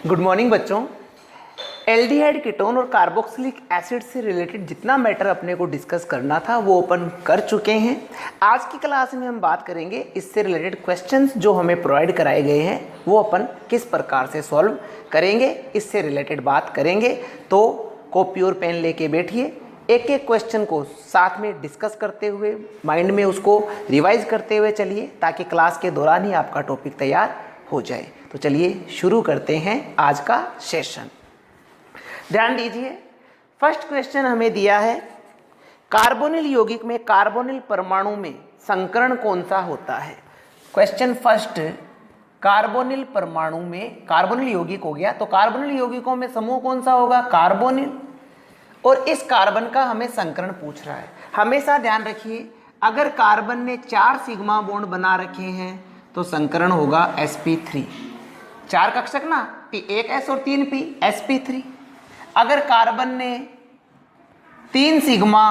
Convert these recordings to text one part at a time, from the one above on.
Good morning बच्चों। Aldehyde ketone और carboxylic acid से रिलेटेड जितना मैटर अपने को डिस्कस करना था वो अपन कर चुके हैं। आज की क्लास में हम बात करेंगे इससे रिलेटेड क्वेश्चंस जो हमें प्रोवाइड कराए गए हैं वो अपन किस प्रकार से सॉल्व करेंगे, इससे रिलेटेड बात करेंगे। तो कॉपी और पेन लेके बैठिए, एक एक क्वेश्चन को साथ में डिस्कस करते हुए माइंड में उसको रिवाइज करते हुए चलिए, ताकि क्लास के दौरान ही आपका टॉपिक तैयार हो जाए। तो चलिए शुरू करते हैं आज का सेशन। ध्यान दीजिए, फर्स्ट क्वेश्चन हमें दिया है, कार्बोनिल यौगिक में कार्बोनिल परमाणु में संकरण कौन सा होता है। क्वेश्चन फर्स्ट, कार्बोनिल परमाणु में कार्बोनिल यौगिक हो गया, तो कार्बोनिल यौगिकों में समूह कौन सा होगा, कार्बोनिल। और इस कार्बन का हमें संकरण पूछ रहा है। हमेशा ध्यान रखिए, अगर कार्बन ने 4 सिग्मा बॉन्ड बना रखे हैं तो संकरण होगा sp3। 4 कक्षक ना, एक s और 3 p, sp3। अगर कार्बन ने 3 सिग्मा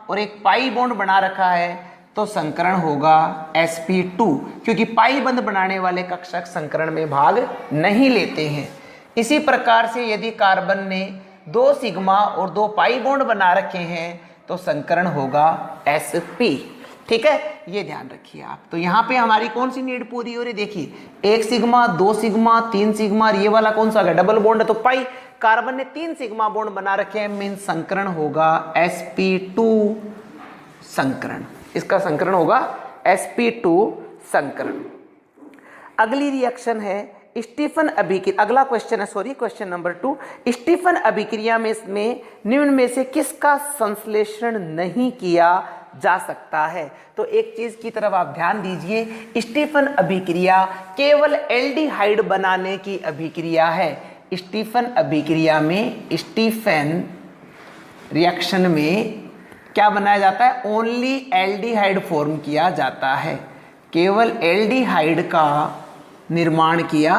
और एक पाई बॉन्ड बना रखा है तो संकरण होगा sp2, क्योंकि पाई बंध बनाने वाले कक्षक संकरण में भाग नहीं लेते हैं। इसी प्रकार से यदि कार्बन ने 2 सिग्मा और 2 पाई बॉन्ड बना रखे हैं तो संकरण होगा sp। ठीक है, ये ध्यान रखिए आप। तो यहाँ पे हमारी कौन सी नीड पूरी हो रही, देखिए 1 सिग्मा, 2 सिग्मा, 3 सिग्मा, ये वाला कौन सा है, डबल बॉन्ड है तो पाई। कार्बन ने 3 सिग्मा बॉन्ड बना रखे हैं, मीन संकरण होगा sp2 संकरण। इसका संकरण होगा sp2 संकरण। अगली रिएक्शन है स्टीफन अभिक्रिया। अगला क्वेश्चन है, सॉरी, क्वेश्चन नंबर 2। स्टीफन अभिक्रिया में निम्न में से किसका संश्लेषण नहीं किया जा सकता है। तो एक चीज की तरफ आप ध्यान दीजिए, स्टीफन अभिक्रिया केवल एल्डिहाइड बनाने की अभिक्रिया है। स्टीफन अभिक्रिया में, स्टीफन रिएक्शन में क्या बनाया जाता है, ओनली एल्डिहाइड फॉर्म किया जाता है। केवल एल्डिहाइड का निर्माण किया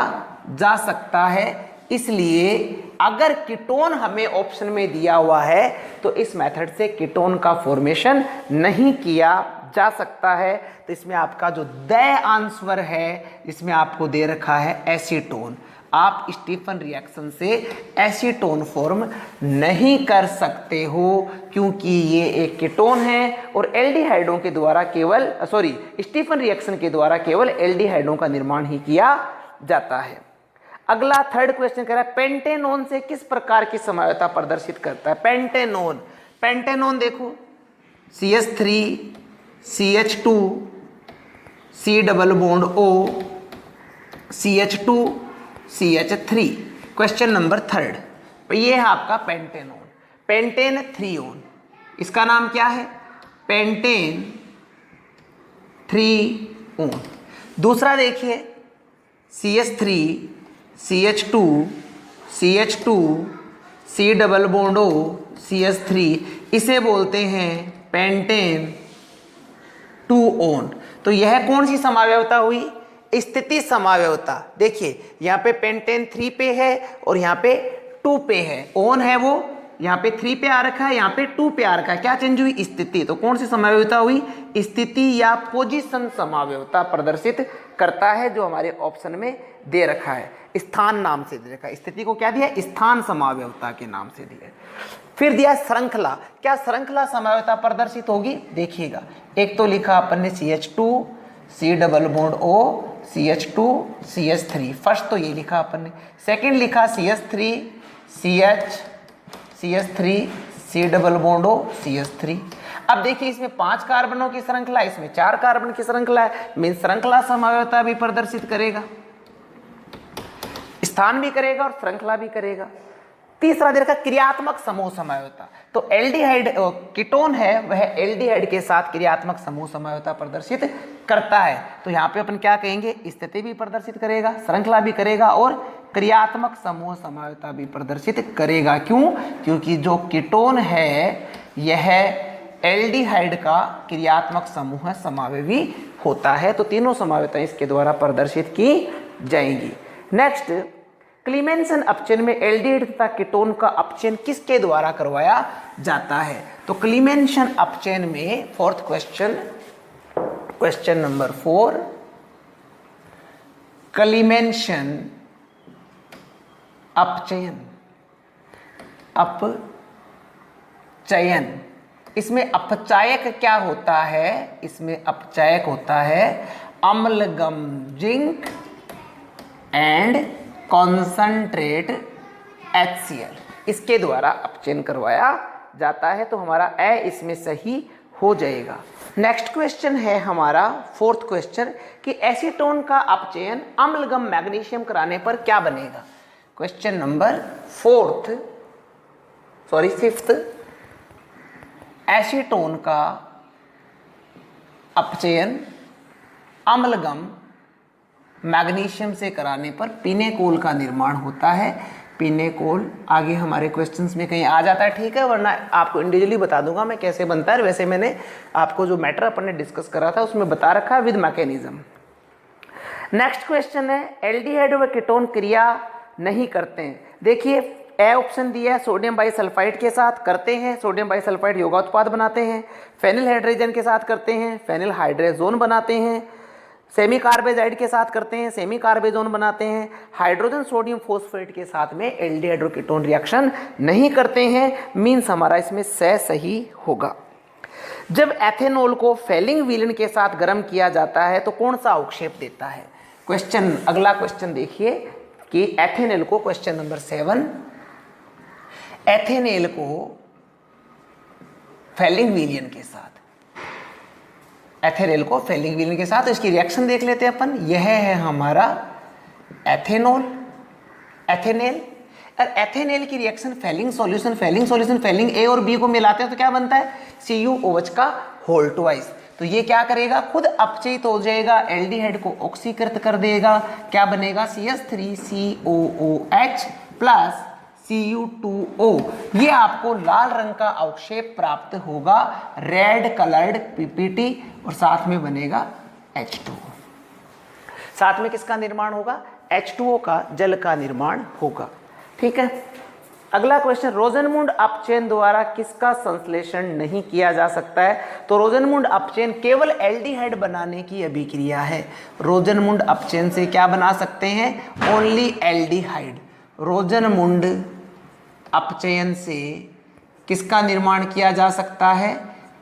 जा सकता है। इसलिए अगर कीटोन हमें ऑप्शन में दिया हुआ है तो इस मेथड से कीटोन का फॉर्मेशन नहीं किया जा सकता है। तो इसमें आपका जो द आंसर है, इसमें आपको दे रखा है एसीटोन। आप स्टीफन रिएक्शन से एसीटोन फॉर्म नहीं कर सकते हो, क्योंकि ये एक कीटोन है और एल्डिहाइडों के द्वारा केवल, सॉरी, स्टीफन रिएक्शन के द्वारा केवल एल्डिहाइडों का निर्माण ही किया जाता है। अगला थर्ड क्वेश्चन कह रहा है, पेंटेनोन से किस प्रकार की समझौता प्रदर्शित करता है। पेंटेनोन, पेंटेनोन देखो, CH3 CH2 C double bond O CH2 CH3। Question number 3, ये है आपका पेंटेनोन, पेंटेन 3ओन। इसका नाम क्या है, पेंटेन 3ओन। दूसरा देखिए, CH3 CH2 CH2 C double bond O CH3, इसे बोलते हैं पेंटेन 2ओन। तो यह कौन सी समावयवता हुई, स्थिति समावयवता। देखिए यहाँ पे पेंटेन 3 पे है और यहाँ पे 2 पे है, ओन है वो, यहाँ पे 3 पे आ रखा है, यहाँ पे 2 पे आ रखा है। क्या चेंज हुई, स्थिति। तो कौन सी समावयवता हुई, स्थिति या पोजीशन समावयवता प्रदर्शित करता है, जो हमारे ऑप्शन में दे रखा है, स्थान नाम से दे रखा है। स्थिति को क्या दिया, स्थान समावयवता के नाम से दिया। फिर दिया श्रृंखला, क्या श्रृंखला समावयवता प्रदर्शित होगी, देखिएगा। एक तो लिखा अपन ने CH2 C double bond O CH2 CH3, first तो ये लिखा अपन ने। सेकंड लिखा CH3 CH3 C double bond O CH3। अब देखिए इसमें 5 कार्बनों की श्रृंखला, इसमें 4 कार्बन की श्रृंखला है, मीन श्रृंखला समावयवता भी प्रदर्शित करेगा, स्थान भी करेगा और श्रृंखला भी करेगा। तीसरा दे रखा क्रियात्मक समूह समावयवता। तो एल्डिहाइड कीटोन है, वह एल्डिहाइड के साथ क्रियात्मक समूह समावयवता प्रदर्शित करता है। तो यहाँ पे अपन क्या कहेंगे, स्थिति भी प्रदर्शित करेगा, श्रृंखला भी करेगा और क्रियात्मक समूह समावयवता भी प्रदर्शित करेगा। क्यों, क्योंकि जो कीटोन है यह एल्डिहाइड का क्रियात्मक समूह समावयवी होता है। तो तीनों समावयवताएं इसके द्वारा प्रदर्शित की जाएंगी। नेक्स्ट, क्लीमेंसन अपचयन में एल्डिहाइड तथा कीटोन का अपचयन किसके द्वारा करवाया जाता है। तो क्लीमेंसन अपचयन में फोर्थ क्वेश्चन, क्वेश्चन नंबर 4, क्लीमेंसन अपचयन, अपचयन। इसमें अपचायक क्या होता है? इसमें अपचायक होता है अम्लगम जिंक एंड कॉन्संट्रेट HCl। इसके द्वारा अपचयन करवाया जाता है। तो हमारा ए इसमें सही हो जाएगा। नेक्स्ट क्वेश्चन है हमारा फोर्थ क्वेश्चन कि एसीटोन का अपचयन अम्लगम मैग्नीशियम कराने पर क्या बनेगा। क्वेश्चन नंबर फिफ्थ, एसीटोन का अपचयन अम्लगम मैग्नीशियम से कराने पर पिनेकोल का निर्माण होता है। पिनेकोल आगे हमारे क्वेश्चंस में कहीं आ जाता है, ठीक है, वरना आपको इंडिविजुअली बता दूंगा मैं कैसे बनता है। वैसे मैंने आपको जो मैटर अपन ने डिस्कस करा था उसमें बता रखा है विद मैकेनिज्म। नेक्स्ट क्वेश्चन है एल्डिहाइड व कीटोन क्रिया नहीं करते हैं। देखिए ए ऑप्शन दिया है सोडियम बाइसल्फाइड के साथ करते हैं, सोडियम बाइसल्फाइड योगा उत्पाद बनाते हैं। फेनिल हाइड्रोजन के साथ करते हैं, फेनिल हाइड्रेजोन बनाते हैं। सेमी कार्बेजाइड के साथ करते हैं, सेमी कार्बेजोन बनाते हैं। हाइड्रोजन सोडियम फोस्फेट के साथ में एल्डिहाइड और कीटोन रिएक्शन नहीं करते हैं। मीन्स हमारा इसमें सही होगा। जब एथेनॉल को फेलिंग विलन के साथ गर्म किया जाता है तो कौन सा अवक्षेप देता है। क्वेश्चन, अगला क्वेश्चन देखिए कि एथेनॉल को, क्वेश्चन नंबर 7, एथेनॉल को फेलिंग विलियन के साथ, एथेनॉल को फेलिंग विलियन के साथ, तो इसकी रिएक्शन देख लेते हैं अपन। यह है हमारा एथेनॉल, एथेनॉल और एथेनॉल की reaction Fehling solution, Fehling A और बी को मिलाते हैं तो क्या बनता है CuOH का होल ट्वाइस। तो ये क्या करेगा, खुद अपचयित हो जाएगा, एल्डिहाइड को ऑक्सीकृत कर देगा। क्या बनेगा CH3COOH प्लस Cu2O। ये आपको लाल रंग का अवक्षेप प्राप्त होगा, रेड कलर्ड PPT, और साथ में बनेगा H2O। साथ में किसका निर्माण होगा, H2O का, जल का निर्माण होगा। ठीक है, अगला क्वेश्चन, रोजनमुंड अपचयन द्वारा किसका संश्लेषण नहीं किया जा सकता है। तो रोजनमुंड अपचयन केवल एल्डिहाइड बनाने की अभिक्रिया है। रोजनमुंड अपचयन से क्या बना सकते हैं, ओनली एल्डिहाइड। रोजनमुंड अपचयन से किसका निर्माण किया जा सकता है,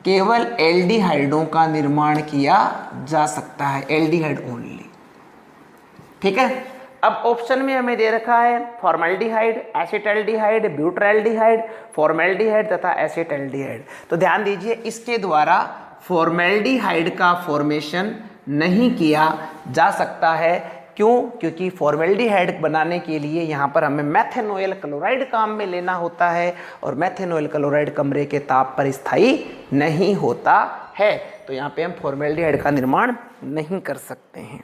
केवल एल्डिहाइडों का निर्माण किया जा सकता है, एल्डिहाइड ओनली। ठीक है, अब ऑप्शन में हमें दे रखा है फॉर्मल्डिहाइड, एसिटल्डिहाइड, ब्यूटाल्डिहाइड, फॉर्मल्डिहाइड तथा एसिटल्डिहाइड। तो ध्यान दीजिए, इसके द्वारा फॉर्मल्डिहाइड का फॉर्मेशन नहीं किया जा सकता है। क्यों, क्योंकि फॉर्मल्डिहाइड बनाने के लिए यहाँ पर हमें मेथेनॉल क्लोराइड काम में लेना होता है और मेथेनॉल क्लोराइड कमरे के ताप पर स्थायी नहीं होता है। तो यहाँ पे हम फॉर्मल्डिहाइड का निर्माण नहीं कर सकते हैं।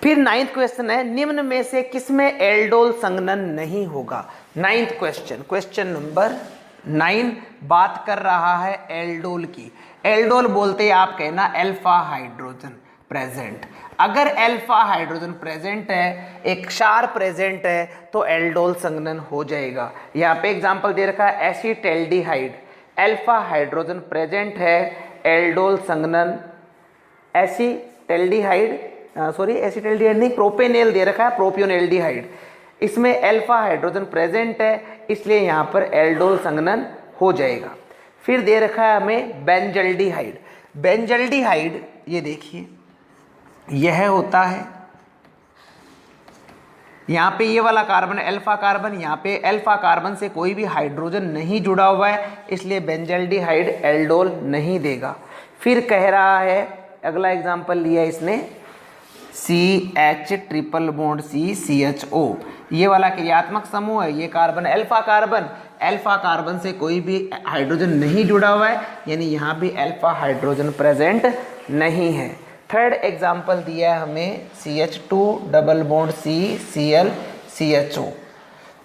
फिर 9th क्वेश्चन है, निम्न में से किसमें एल्डोल संघनन नहीं होगा। 9th क्वेश्चन, क्वेश्चन नंबर 9 बात कर रहा है एल्डोल की। एल्डोल बोलते आप कहना अल्फा हाइड्रोजन प्रेजेंट। अगर अल्फा हाइड्रोजन प्रेजेंट है, एक क्षार प्रेजेंट है, तो एल्डोल संघनन हो जाएगा। यहाँ पे एग्जांपल दे रखा है एसिटल्डिहाइड, अल्फा हाइड्रोजन प्रेजेंट है, एल्डोल संघनन। एसिटल्डिहाइड एसिटल्डिहाइड नहीं, प्रोपेनेल दे रखा है, प्रोपियोनेल्डिहाइड, इसमें अल्फा हाइड्रोजन प्रेजेंट है, इसलिए यहाँ पर एल्डोल संघनन हो जाएगा। फिर दे रखा है हमें बेंजल्डिहाइड। बेंजल्डिहाइड ये देखिए, यह होता है, यहाँ पे ये वाला कार्बन अल्फा कार्बन, यहाँ पे अल्फा कार्बन से कोई भी हाइड्रोजन नहीं जुड़ा हुआ है, इसलिए बेंजल्डिहाइड एल्डोल नहीं देगा। फिर कह रहा है, अगला एग्जांपल लिया इसने CH ट्रिपल बॉन्ड CCHO, ये वाला क्रियात्मक समूह है, ये कार्बन अल्फा कार्बन से कोई भी हाइड्रोजन नहीं जुड़ा हुआ है, यानी यहाँ भी अल्फा हाइड्रोजन प्रेजेंट नहीं है। थर्ड एग्जांपल दिया है हमें CH2 double bond CCl CHO।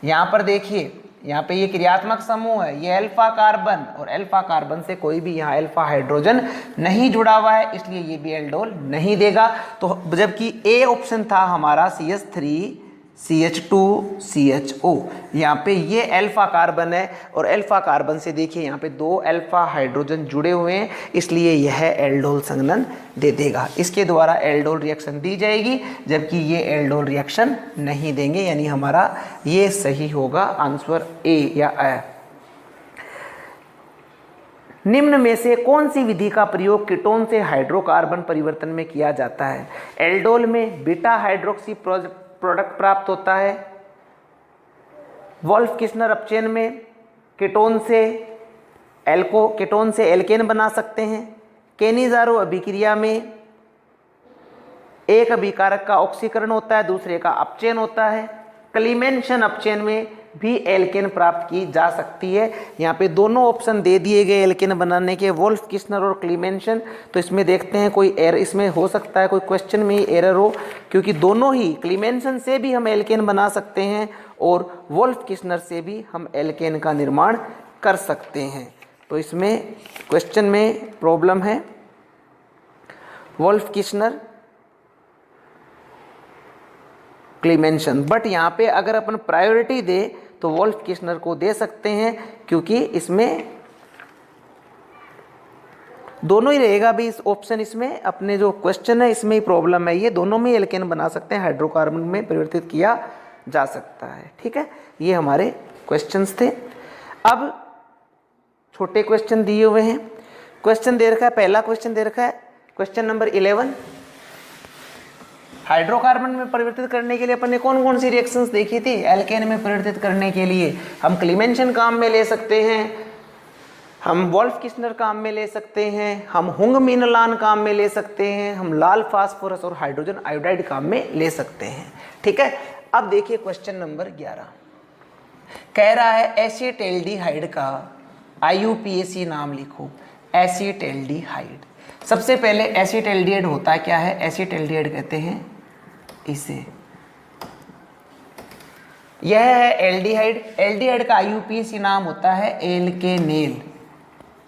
यहाँ पर देखिए, यहाँ पे ये क्रियात्मक समूह है, ये अल्फा कार्बन, और अल्फा कार्बन से कोई भी यहाँ अल्फा हाइड्रोजन नहीं जुड़ा हुआ है, इसलिए ये भी एल्डोल नहीं देगा। तो जबकि ए ऑप्शन था हमारा CH3 CH2CHO। यहाँ पे ये अल्फा कार्बन है और अल्फा कार्बन से देखिए यहाँ पे 2 अल्फा हाइड्रोजन जुड़े हुए हैं, इसलिए यह एल्डोल संघनन दे देगा। इसके द्वारा एल्डोल रिएक्शन दी जाएगी, जबकि ये एल्डोल रिएक्शन नहीं देंगे, यानी हमारा ये सही होगा आंसर ए या ए। निम्न में से कौन सी विधि का प्रयोग कीटोन से हाइड्रोकार्बन परिवर्तन में किया जाता है? एल्डोल में बीटा हाइड्रोक्सी प्रोडक्ट प्राप्त होता है। वोल्फ किस्नर अपचयन में कीटोन से एल्केन बना सकते हैं। केनिज़ारो अभिक्रिया में एक अभिकारक का ऑक्सीकरण होता है, दूसरे का अपचयन होता है। क्लीमेंशन अपचयन में भी एल्केन प्राप्त की जा सकती है। यहाँ पे दोनों ऑप्शन दे दिए गए एल्केन बनाने के, वोल्फ किस्नर और क्लीमेंशन। तो इसमें देखते हैं कोई एरर इसमें हो सकता है, कोई क्वेश्चन में एरर हो, क्योंकि दोनों ही क्लीमेंशन से भी हम एल्केन बना सकते हैं और वोल्फ किस्नर से भी हम एल्केन का निर्माण कर सकते हैं। तो इसमें क्वेश्चन में प्रॉब्लम है। वोल्फ किस्नर क्लीमेंशन, बट यहाँ पे अगर अपन प्रायोरिटी दे तो वोल्फ किस्नर को दे सकते हैं, क्योंकि इसमें दोनों ही रहेगा भी इस ऑप्शन। इसमें अपने जो क्वेश्चन है इसमें ही प्रॉब्लम है, ये दोनों में एल्केन बना सकते हैं, हाइड्रोकार्बन में परिवर्तित किया जा सकता है। ठीक है, ये हमारे क्वेश्चंस थे। अब छोटे क्वेश्चन दिए हुए हैं। क्वेश्चन दे रखा है, पहला क्वेश्चन दे रखा है क्वेश्चन नंबर 11। हाइड्रोकार्बन में परिवर्तित करने के लिए अपन ने कौन कौन सी रिएक्शंस देखी थी? एल्केन में परिवर्तित करने के लिए हम क्लीमेंशन काम में ले सकते हैं, हम वोल्फ किस्नर काम में ले सकते हैं, हम हुंग-मिनलान काम में ले सकते हैं, हम लाल फास्फोरस और हाइड्रोजन आयोडाइड काम में ले सकते हैं। ठीक है, अब देखिए क्वेश्चन नंबर 11 कह रहा है एसीटैल्डिहाइड का IUPAC नाम लिखो। एसीटैल्डिहाइड, सबसे पहले एसीटैल्डिहाइड होता क्या है? एसीटैल्डिहाइड कहते हैं इसे, यह है एल्डिहाइड। एल्डिहाइड का IUPAC नाम होता है एल्केनेल,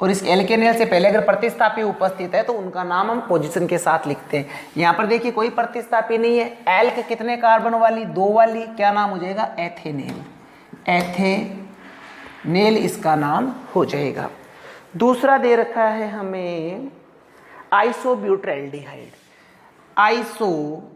और इस एल्केनेल से पहले अगर प्रतिस्थापी उपस्थित है तो उनका नाम हम पोजीशन के साथ लिखते हैं। यहाँ पर देखिए कोई प्रतिस्थापी नहीं है। एल्क कितने कार्बन वाली? 2 वाली, क्या नाम हो जाएगा? एथेनेल। एथेनेल इसका नाम हो जाएगा। दूसरा दे रखा है हमें आइसोब्यूटैल्डिहाइड। आइसोब्यूटैल्डिहाइड,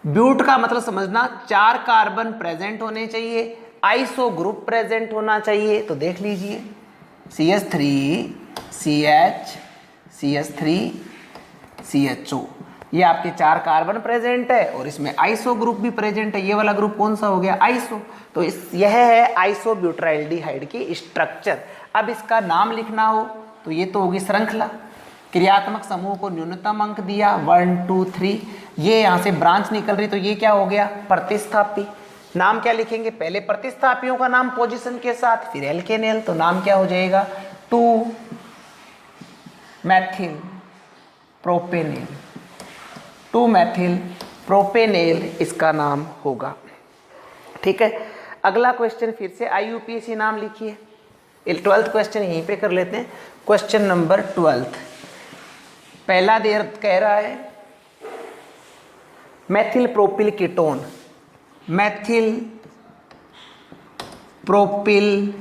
ब्यूट का मतलब समझना 4 कार्बन प्रेजेंट होने चाहिए, आइसो ग्रुप प्रेजेंट होना चाहिए। तो देख लीजिए CH3 CH CH3 CHO, ये आपके 4 कार्बन प्रेजेंट है और इसमें आइसो ग्रुप भी प्रेजेंट है। ये वाला ग्रुप कौन सा हो गया? आइसो। तो यह है आइसोब्यूटैल्डिहाइड की स्ट्रक्चर। अब इसका नाम लिखना हो तो ये तो होगी श्रृंखला। क्रियात्मक समूह को न्यूनतम अंक दिया 1 2 3, ये यहाँ से ब्रांच निकल रही, तो ये क्या हो गया? प्रतिस्थापी। नाम क्या लिखेंगे? पहले प्रतिस्थापियों का नाम पोजीशन के साथ, फिर एल्केनेल, तो नाम क्या हो जाएगा? 2 मेथिल प्रोपेनेल। 2 मेथिल प्रोपेनेल इसका नाम होगा। ठीक है, अगला क्वेश्चन फिर से IUPAC नाम लिखिए। 12th क्वेश्चन यहीं पे कर लेते हैं। क्वेश्चन नंबर 12 पहला देर कह रहा है methyl propyl ketone. Methyl propyl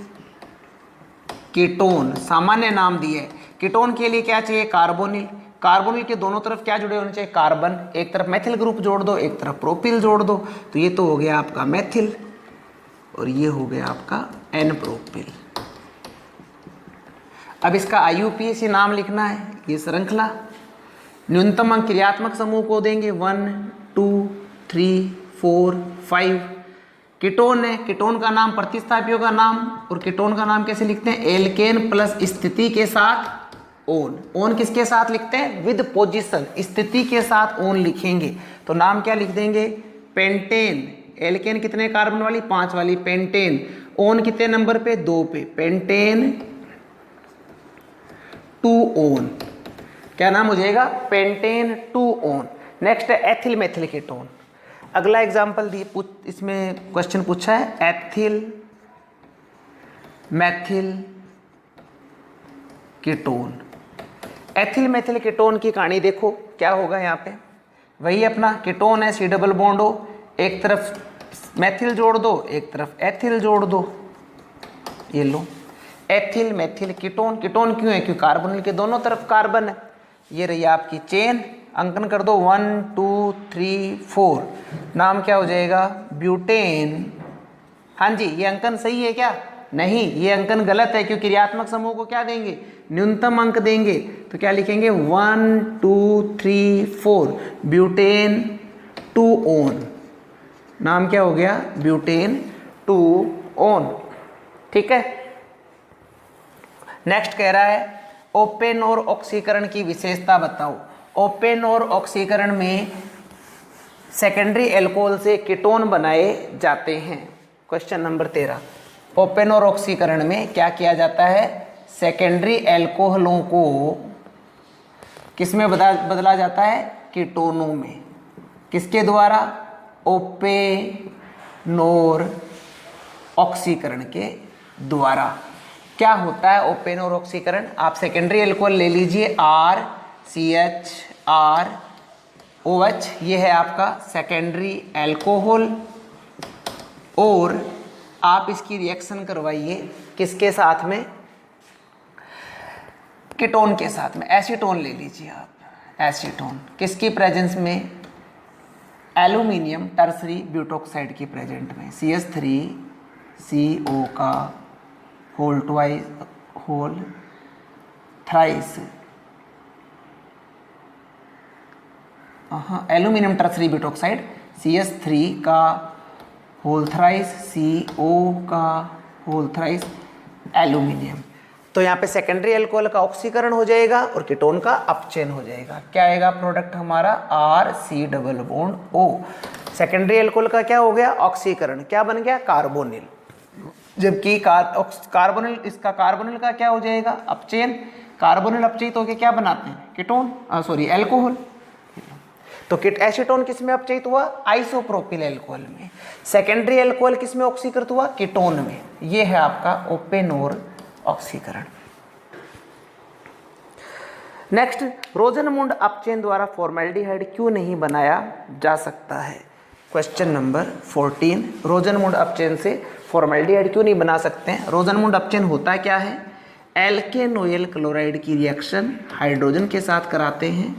ketone सामान्य नाम दिए। कीटोन के लिए क्या चाहिए? कार्बोनिल। कार्बोनिल के दोनों तरफ क्या जुड़े होने चाहिए? कार्बन। एक तरफ मेथिल ग्रुप जोड़ दो, एक तरफ प्रोपिल जोड़ दो, तो ये तो हो गया आपका मेथिल और ये हो गया आपका N प्रोपिल। अब इसका IUPAC नाम लिखना है, ये श्रृंखला। न्यूनतम अंक क्रियात्मक समूह को देंगे 1 2 3 4 5। कीटोन है, कीटोन का नाम, प्रतिस्थापियों का नाम, और कीटोन का नाम कैसे लिखते हैं? एल्केन प्लस स्थिति के साथ ओन। ओन किसके साथ लिखते हैं? विद पोजीशन, स्थिति के साथ ओन लिखेंगे। तो नाम क्या लिख देंगे? पेंटेन। एल्केन कितने कार्बन वाली? 5 वाली, पेंटेन। ओन कितने नंबर पे? 2 पे, पेंटेन 2 ओन। क्या नाम हो जाएगा? Pentane 2 own. नेक्स्ट है एथिल मेथिल कीटोन। अगला एग्जांपल दिए, इसमें क्वेश्चन पूछा है ethyl methyl ketone. Ethyl methyl ketone की कहानी देखो क्या होगा यहाँ पे, वही अपना कीटोन है, सी डबल बॉन्ड हो, एक तरफ मेथिल जोड़ दो, एक तरफ एथिल जोड़ दो, ये लो एथिल मेथिल कीटोन। कीटोन क्यों है? क्योंकि कार्बोनिल के दोनों तरफ कार्बन है। ये रही आपकी चेन, अंकन कर दो 1 2 3 4, नाम क्या हो जाएगा? ब्यूटेन। हाँ जी, ये अंकन सही है क्या? नहीं, ये अंकन गलत है, क्योंकि ऋणात्मक समूह को क्या देंगे? न्यूनतम अंक देंगे। तो क्या लिखेंगे? 1 2 3 4 ब्यूटेन 2 ओन, नाम क्या हो गया? Butane 2 own. ठीक है। नेक्स्ट कह रहा है ओपेन और ऑक्सीकरण की विशेषता बताओ। ओपेन और ऑक्सीकरण में सेकेंडरी अल्कोहल से कीटोन बनाए जाते हैं। क्वेश्चन नंबर 13, ओपेन और ऑक्सीकरण में क्या किया जाता है? सेकेंडरी अल्कोहलों को किसमें बदला जाता है? कीटोनों में। किसके द्वारा? ओपेन और ऑक्सीकरण के द्वारा। क्या होता है ओपेन और ऑक्सीकरण? आप सेकेंडरी अल्कोहल ले लीजिए, RCH ROH, ये है आपका सेकेंडरी अल्कोहल, और आप इसकी रिएक्शन करवाइए किसके साथ में? कीटोन के साथ में। एसीटोन ले लीजिए आप, एसीटोन किसकी प्रेजेंस में? एल्यूमिनियम टर्सरी ब्यूटोक्साइड की प्रेजेंट में, CH3CO का whole thrice, aluminium tertiary butoxide, CH3 का होल थ्राइस, CO का होल थ्राइस, एल्यूमिनियम। तो यहाँ पे सेकेंडरी अल्कोहल का ऑक्सीकरण हो जाएगा और कीटोन का अपचयन हो जाएगा। क्या आएगा प्रोडक्ट हमारा? RC double bond O। Secondary alcohol का क्या हो गया? ऑक्सीकरण। क्या बन गया? कार्बोनिल। जबकि कार्बोनिल, इसका कार्बोनिल का क्या हो जाएगा? अपचयन। कार्बोनिल अपचयित होकर क्या बनाते हैं? Ketone, sorry alcohol. तो एसीटोन किस में अपचयित हुआ? आइसोप्रोपिल अल्कोहल में। सेकेंडरी अल्कोहल किस में ऑक्सीकृत हुआ? कीटोन में। ये है आपका ओपेन और ऑक्सीकरण। नेक्स्ट, रोजनमुंड अपचयन द्वारा फॉर्मेल्डिहाइड क्यों नहीं बनाया जा सकता है? क्वेश्चन नंबर 14, रोजनमुंड अपचयन से फॉर्मेल्डिहाइड क्यों नहीं बना सकते हैं? रोजनमुंड अपचयन होता क्या है? एल्केनोइल क्लोराइड की रिएक्शन हाइड्रोजन के साथ कराते हैं,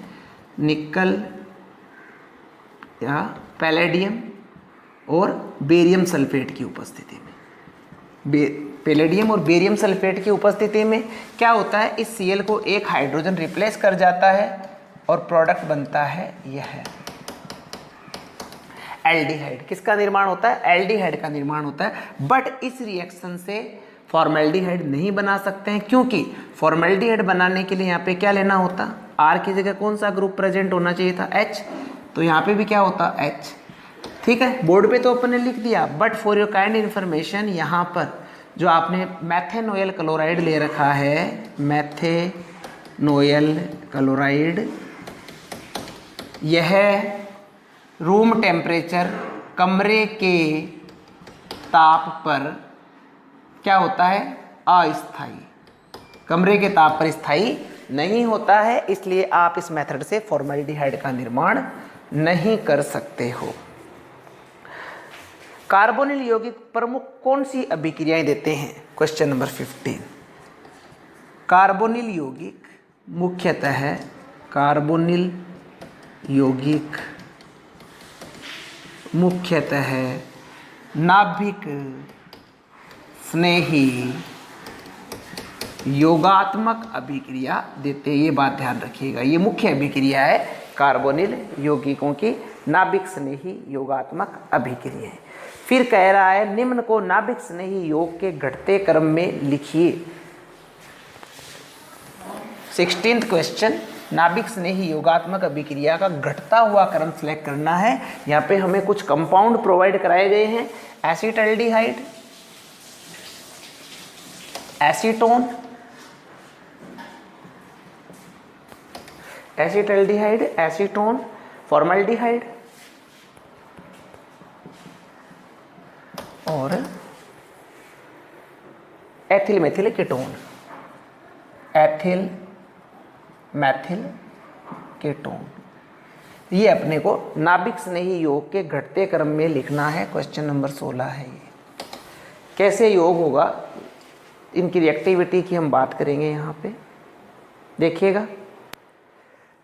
निकल या पैलेडियम और बेरियम सल्फेट की उपस्थिति में। पैलेडियम और बेरियम सल्फेट की उपस्थिति में क्या होता है? इस Cl को एक हाइड्रोजन रिप्लेस कर जाता है और प्रोडक्ट बनता है यह एल्डिहाइड। किसका निर्माण होता है? एल्डिहाइड का निर्माण होता है। बट इस रिएक्शन से फॉर्मेल्डिहाइड नहीं बना सकते हैं, क्योंकि फॉर्मेल्डिहाइड बनाने के लिए यहाँ पे क्या लेना होता? R की जगह कौन सा ग्रुप प्रेजेंट होना चाहिए था? H। तो यहाँ पे भी क्या होता? H। ठीक है, बोर्ड पे तो अपन ने लिख दिया, but for your kind information यहाँ पर जो आपने मैथेनोइल क्लोराइड ले रखा है, मैथेनोइल क्लोराइड, यह रूम टेम्परेचर, कमरे के ताप पर क्या होता है? अस्थायी। कमरे के ताप पर स्थायी नहीं होता है, इसलिए आप इस मेथड से फॉर्मेल्डिहाइड का निर्माण नहीं कर सकते हो। कार्बोनिल यौगिक प्रमुख कौन सी अभिक्रियाएं देते हैं? क्वेश्चन नंबर 15, कार्बोनिल यौगिक मुख्यतः कार्बोनिल यौगिक मुख्यतः नाभिक स्नेही योगात्मक अभिक्रिया देते हैं। ये बात ध्यान रखिएगा, ये मुख्य अभिक्रिया है कार्बोनिल यौगिकों की, नाभिक स्नेही योगात्मक अभिक्रिया। फिर कह रहा है निम्न को नाभिक स्नेही योग के घटते क्रम में लिखिए। 16th क्वेश्चन, नाभिक स्नेही योगात्मक अभिक्रिया का घटता हुआ क्रम सिलेक्ट करना है। यहाँ पे हमें कुछ कंपाउंड प्रोवाइड कराए गए हैं, acetaldehyde, acetone, acetaldehyde, acetone, formaldehyde और ethyl methyl ketone, ethyl methyl ketone. ये अपने को नाभिक स्नेही योग के घटते क्रम में लिखना है। क्वेश्चन नंबर 16 है ये। कैसे योग होगा, इनकी रिएक्टिविटी की हम बात करेंगे यहाँ पे, देखिएगा,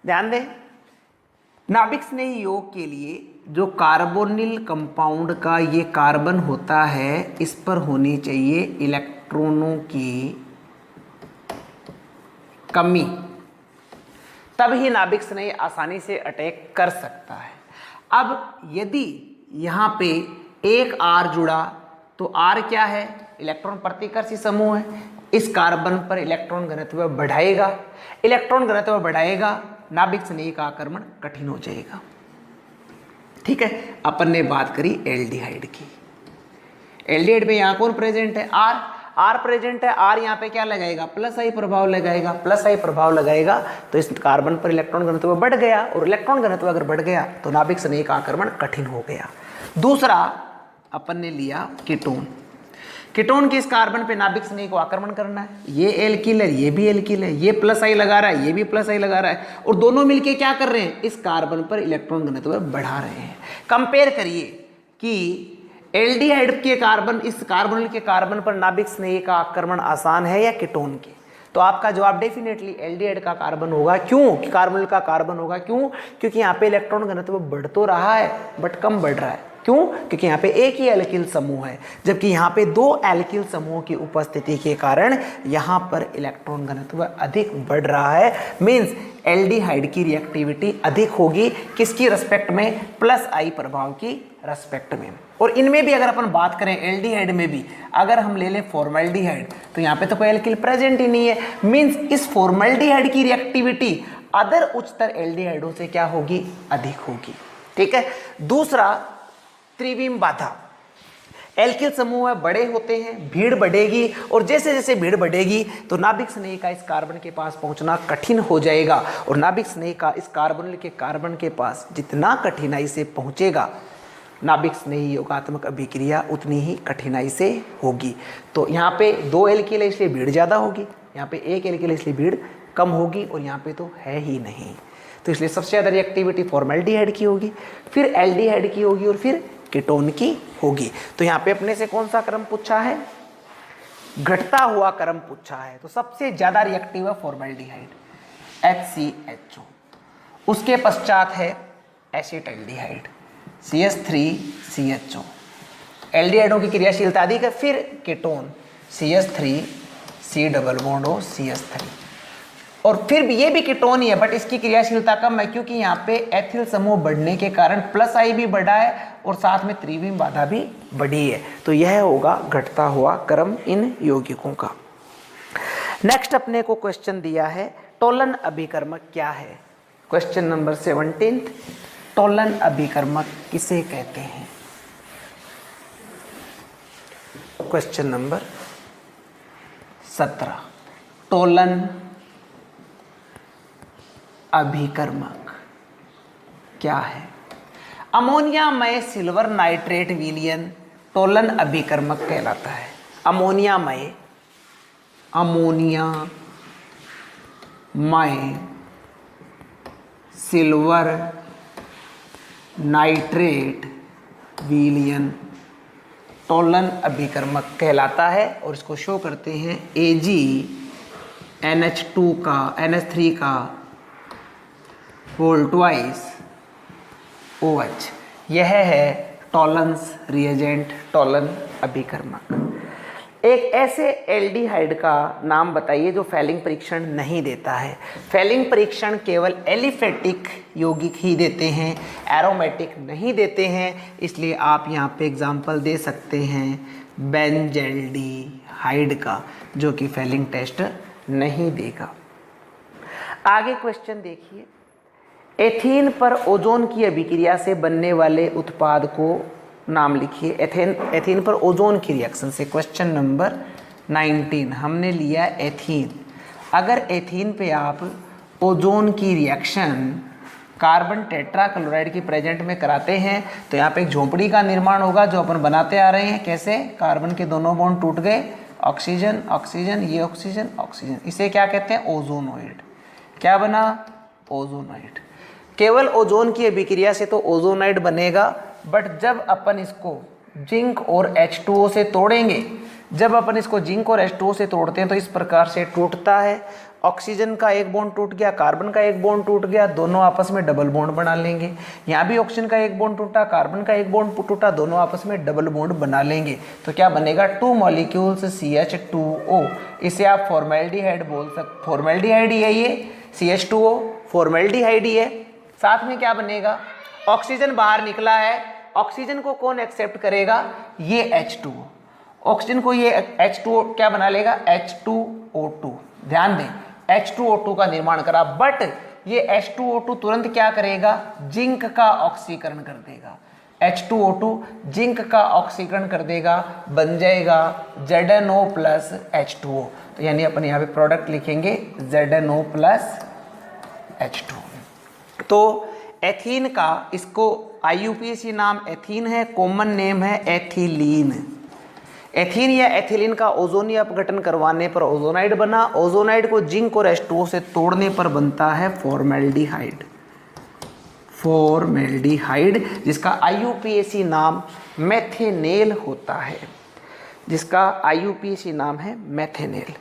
ध्यान दें। नाभिक स्नेही योग के लिए जो कार्बोनिल कंपाउंड का ये कार्बन होता है, इस पर होनी चाहिए इलेक्ट्रॉनों की कमी, तब ही नाभिक स्नेही आसानी से अटैक कर सकता है। अब यदि यहाँ पे एक R जुड़ा तो R क्या है, इलेक्ट्रॉन प्रतिकर्षी समूह है। इस कार्बन पर इलेक्ट्रॉन घनत्व बढ़ाएगा, इलेक्ट्रॉन घनत्व बढ़ाएगा, नाभिक स्नेही का आक्रमण कठिन हो जाएगा। ठीक है, अपन ने बात करी एल्डिहाइड की। एल्डिहाइड में यहाँ कौन प्रेजेंट है, R प्रेजेंट है। R यहाँ पे क्या लगाएगा, प्लस आई प्रभाव लगाएगा। प्लस आई प्रभाव लगाएगा तो इस कार्बन पर इलेक्ट्रॉन घनत्व बढ़ गया, और इलेक्ट्रॉन घनत्व अगर बढ़ गया तो नाभिक स्नेही का आक्रमण कठिन हो गया। दूसरा अपन ने लिया कीटोन। कीटोन के इस कार्बन पे नाभिक स्नेही को आक्रमण करना है। ये एल्किल है, ये भी एल्किल है, ये प्लस आई लगा रहा है, ये भी प्लस आई लगा रहा है, और दोनों मिलके क्या कर रहे हैं, इस कार्बन पर इलेक्ट्रॉन घनत्व बढ़ा रहे हैं। कंपेयर करिए कि एल्डिहाइड के कार्बन, इस कार्बोनिल के कार्बन पर नाभिक स्नेही का आक्रमण आसान है या कीटोन के, तो आपका जवाब डेफिनेटली एल्डिहाइड का कार्बन होगा। क्यों, कि कार्बोनिल का कार्बन होगा। क्यों, क्योंकि यहाँ पे इलेक्ट्रॉन घनत्व बढ़ तो रहा है बट कम बढ़ रहा है। क्यों, क्योंकि यहाँ पे एक ही एल्किल समूह है, जबकि यहाँ पे दो एल्किल समूह की उपस्थिति के कारण यहाँ पर इलेक्ट्रॉन घनत्व अधिक बढ़ रहा है। मीन्स एल्डिहाइड की रिएक्टिविटी अधिक होगी, किसकी रेस्पेक्ट में, प्लस आई प्रभाव की रेस्पेक्ट में। और इनमें भी अगर अपन बात करें, एल्डिहाइड में भी अगर हम ले लें फॉर्मल्डिहाइड, तो यहाँ पे तो कोई एल्किल प्रेजेंट ही नहीं है। मीन्स इस फॉर्मल्डिहाइड की रिएक्टिविटी अदर उच्चतर एल्डिहाइडों से क्या होगी, अधिक होगी। ठीक है। दूसरा त्रिविम बाधा, एल्किल समूह बड़े होते हैं, भीड़ बढ़ेगी, और जैसे जैसे भीड़ बढ़ेगी तो नाभिक स्नेही का इस कार्बन के पास पहुंचना कठिन हो जाएगा, और नाभिक स्नेही का इस कार्बोनिल के कार्बन के पास जितना कठिनाई से पहुंचेगा, नाभिक स्नेही योगात्मक अभिक्रिया उतनी ही कठिनाई से होगी। तो यहाँ पे दो एल्किल है इसलिए भीड़ ज़्यादा होगी, यहाँ पे एक एल्किल है इसलिए भीड़ कम होगी, और यहाँ पे तो है ही नहीं। तो इसलिए सबसे ज़्यादा रिएक्टिविटी फॉर्मल्डिहाइड की होगी, फिर एल्डिहाइड की होगी, और फिर कीटोन की होगी। तो यहाँ पे अपने से कौन सा क्रम पूछा है, घटता हुआ क्रम पूछा है। तो सबसे ज्यादा रिएक्टिव है फॉर्मल्डिहाइड, HCHO। उसके पश्चात है एसिटाल्डिहाइड, CH3CHO। एल्डिहाइडों की क्रियाशीलता अधिक है। फिर ketone CH3C double bond O CH3, और फिर भी ये भी कीटोन ही है बट इसकी क्रियाशीलता कम है, क्योंकि यहाँ पे एथिल समूह बढ़ने के कारण प्लस आई भी बढ़ा है और साथ में त्रिविम बाधा भी बढ़ी है। तो यह होगा घटता हुआ क्रम इन यौगिकों का। नेक्स्ट अपने को क्वेश्चन दिया है, टोलन अभिकर्मक क्या है। क्वेश्चन नंबर 17, टोलन अभिकर्मक किसे कहते हैं। क्वेश्चन नंबर 17, टोलन अभिकर्मक क्या है। अमोनियामय सिल्वर नाइट्रेट विलयन टोलन अभिकर्मक कहलाता है। अमोनियामय सिल्वर नाइट्रेट विलयन टोलन अभिकर्मक कहलाता है, और इसको शो करते हैं AgNH2 का NH3 का होल ट्वाइस OH। यह है टोलेंस रिएजेंट, टोलन अभिकर्मक। एक ऐसे एल्डिहाइड का नाम बताइए जो फैलिंग परीक्षण नहीं देता है। फैलिंग परीक्षण केवल एलिफेटिक यौगिक ही देते हैं, एरोमेटिक नहीं देते हैं। इसलिए आप यहाँ पे एग्जाम्पल दे सकते हैं बेंजल्डिहाइड का, जो कि फैलिंग टेस्ट नहीं देगा। आगे क्वेश्चन देखिए, एथीन पर ओजोन की अभिक्रिया से बनने वाले उत्पाद को नाम लिखिए। एथीन पर ओजोन की रिएक्शन से। क्वेश्चन नंबर 19 हमने लिया एथीन। अगर एथीन पे आप ओजोन की रिएक्शन कार्बन टेट्राक्लोराइड की प्रेजेंट में कराते हैं तो यहाँ पे एक झोंपड़ी का निर्माण होगा जो अपन बनाते आ रहे हैं। कैसे, कार्बन के दोनों बॉन्ड टूट गए, ऑक्सीजन ऑक्सीजन, ये ऑक्सीजन ऑक्सीजन, इसे क्या कहते हैं, ओजोनोइड। क्या बना? ओजोनाइड। केवल ओजोन की अभिक्रिया से तो ओजोनाइड बनेगा, बट जब अपन इसको जिंक और H2O से तोड़ेंगे, जब अपन इसको जिंक और H2O से तोड़ते हैं तो इस प्रकार से टूटता है। ऑक्सीजन का एक बॉन्ड टूट गया, कार्बन का एक बॉन्ड टूट गया, दोनों आपस में डबल बॉन्ड बना लेंगे। यहाँ भी ऑक्सीजन का एक बॉन्ड टूटा, कार्बन का एक बॉन्ड टूटा, दोनों आपस में डबल बॉन्ड बना लेंगे। तो क्या बनेगा? 2 मॉलिक्यूल्स CH2O। इसे आप फॉर्मेल्डिहाइड बोल सकते, फॉर्मेल्डिहाइड ही है ये, CH2O फॉर्मेल्डिहाइड ही है। साथ में क्या बनेगा? ऑक्सीजन बाहर निकला है, ऑक्सीजन को कौन एक्सेप्ट करेगा? ये H2O। ऑक्सीजन को ये H2O क्या बना लेगा? H2O2। ध्यान दें, H2O2 का निर्माण करा, बट ये H2O2 तुरंत क्या करेगा? जिंक का ऑक्सीकरण कर देगा। H2O2 जिंक का ऑक्सीकरण कर देगा, बन जाएगा ZNO प्लस H2O। तो यानी अपन यहाँ पे प्रोडक्ट लिखेंगे ZNO प्लस H2O। तो एथीन का, इसको IUPAC नाम एथीन है, कॉमन नेम है एथिलीन। एथीन या एथिलीन का ओजोनीय अपघटन करवाने पर ओजोनाइड बना। ओजोनाइड को जिंक और H2O से तोड़ने पर बनता है फॉर्मेल्डिहाइड। फॉर्मेल्डिहाइड जिसका IUPAC नाम मेथेनेल होता है, जिसका IUPAC नाम है मेथेनेल।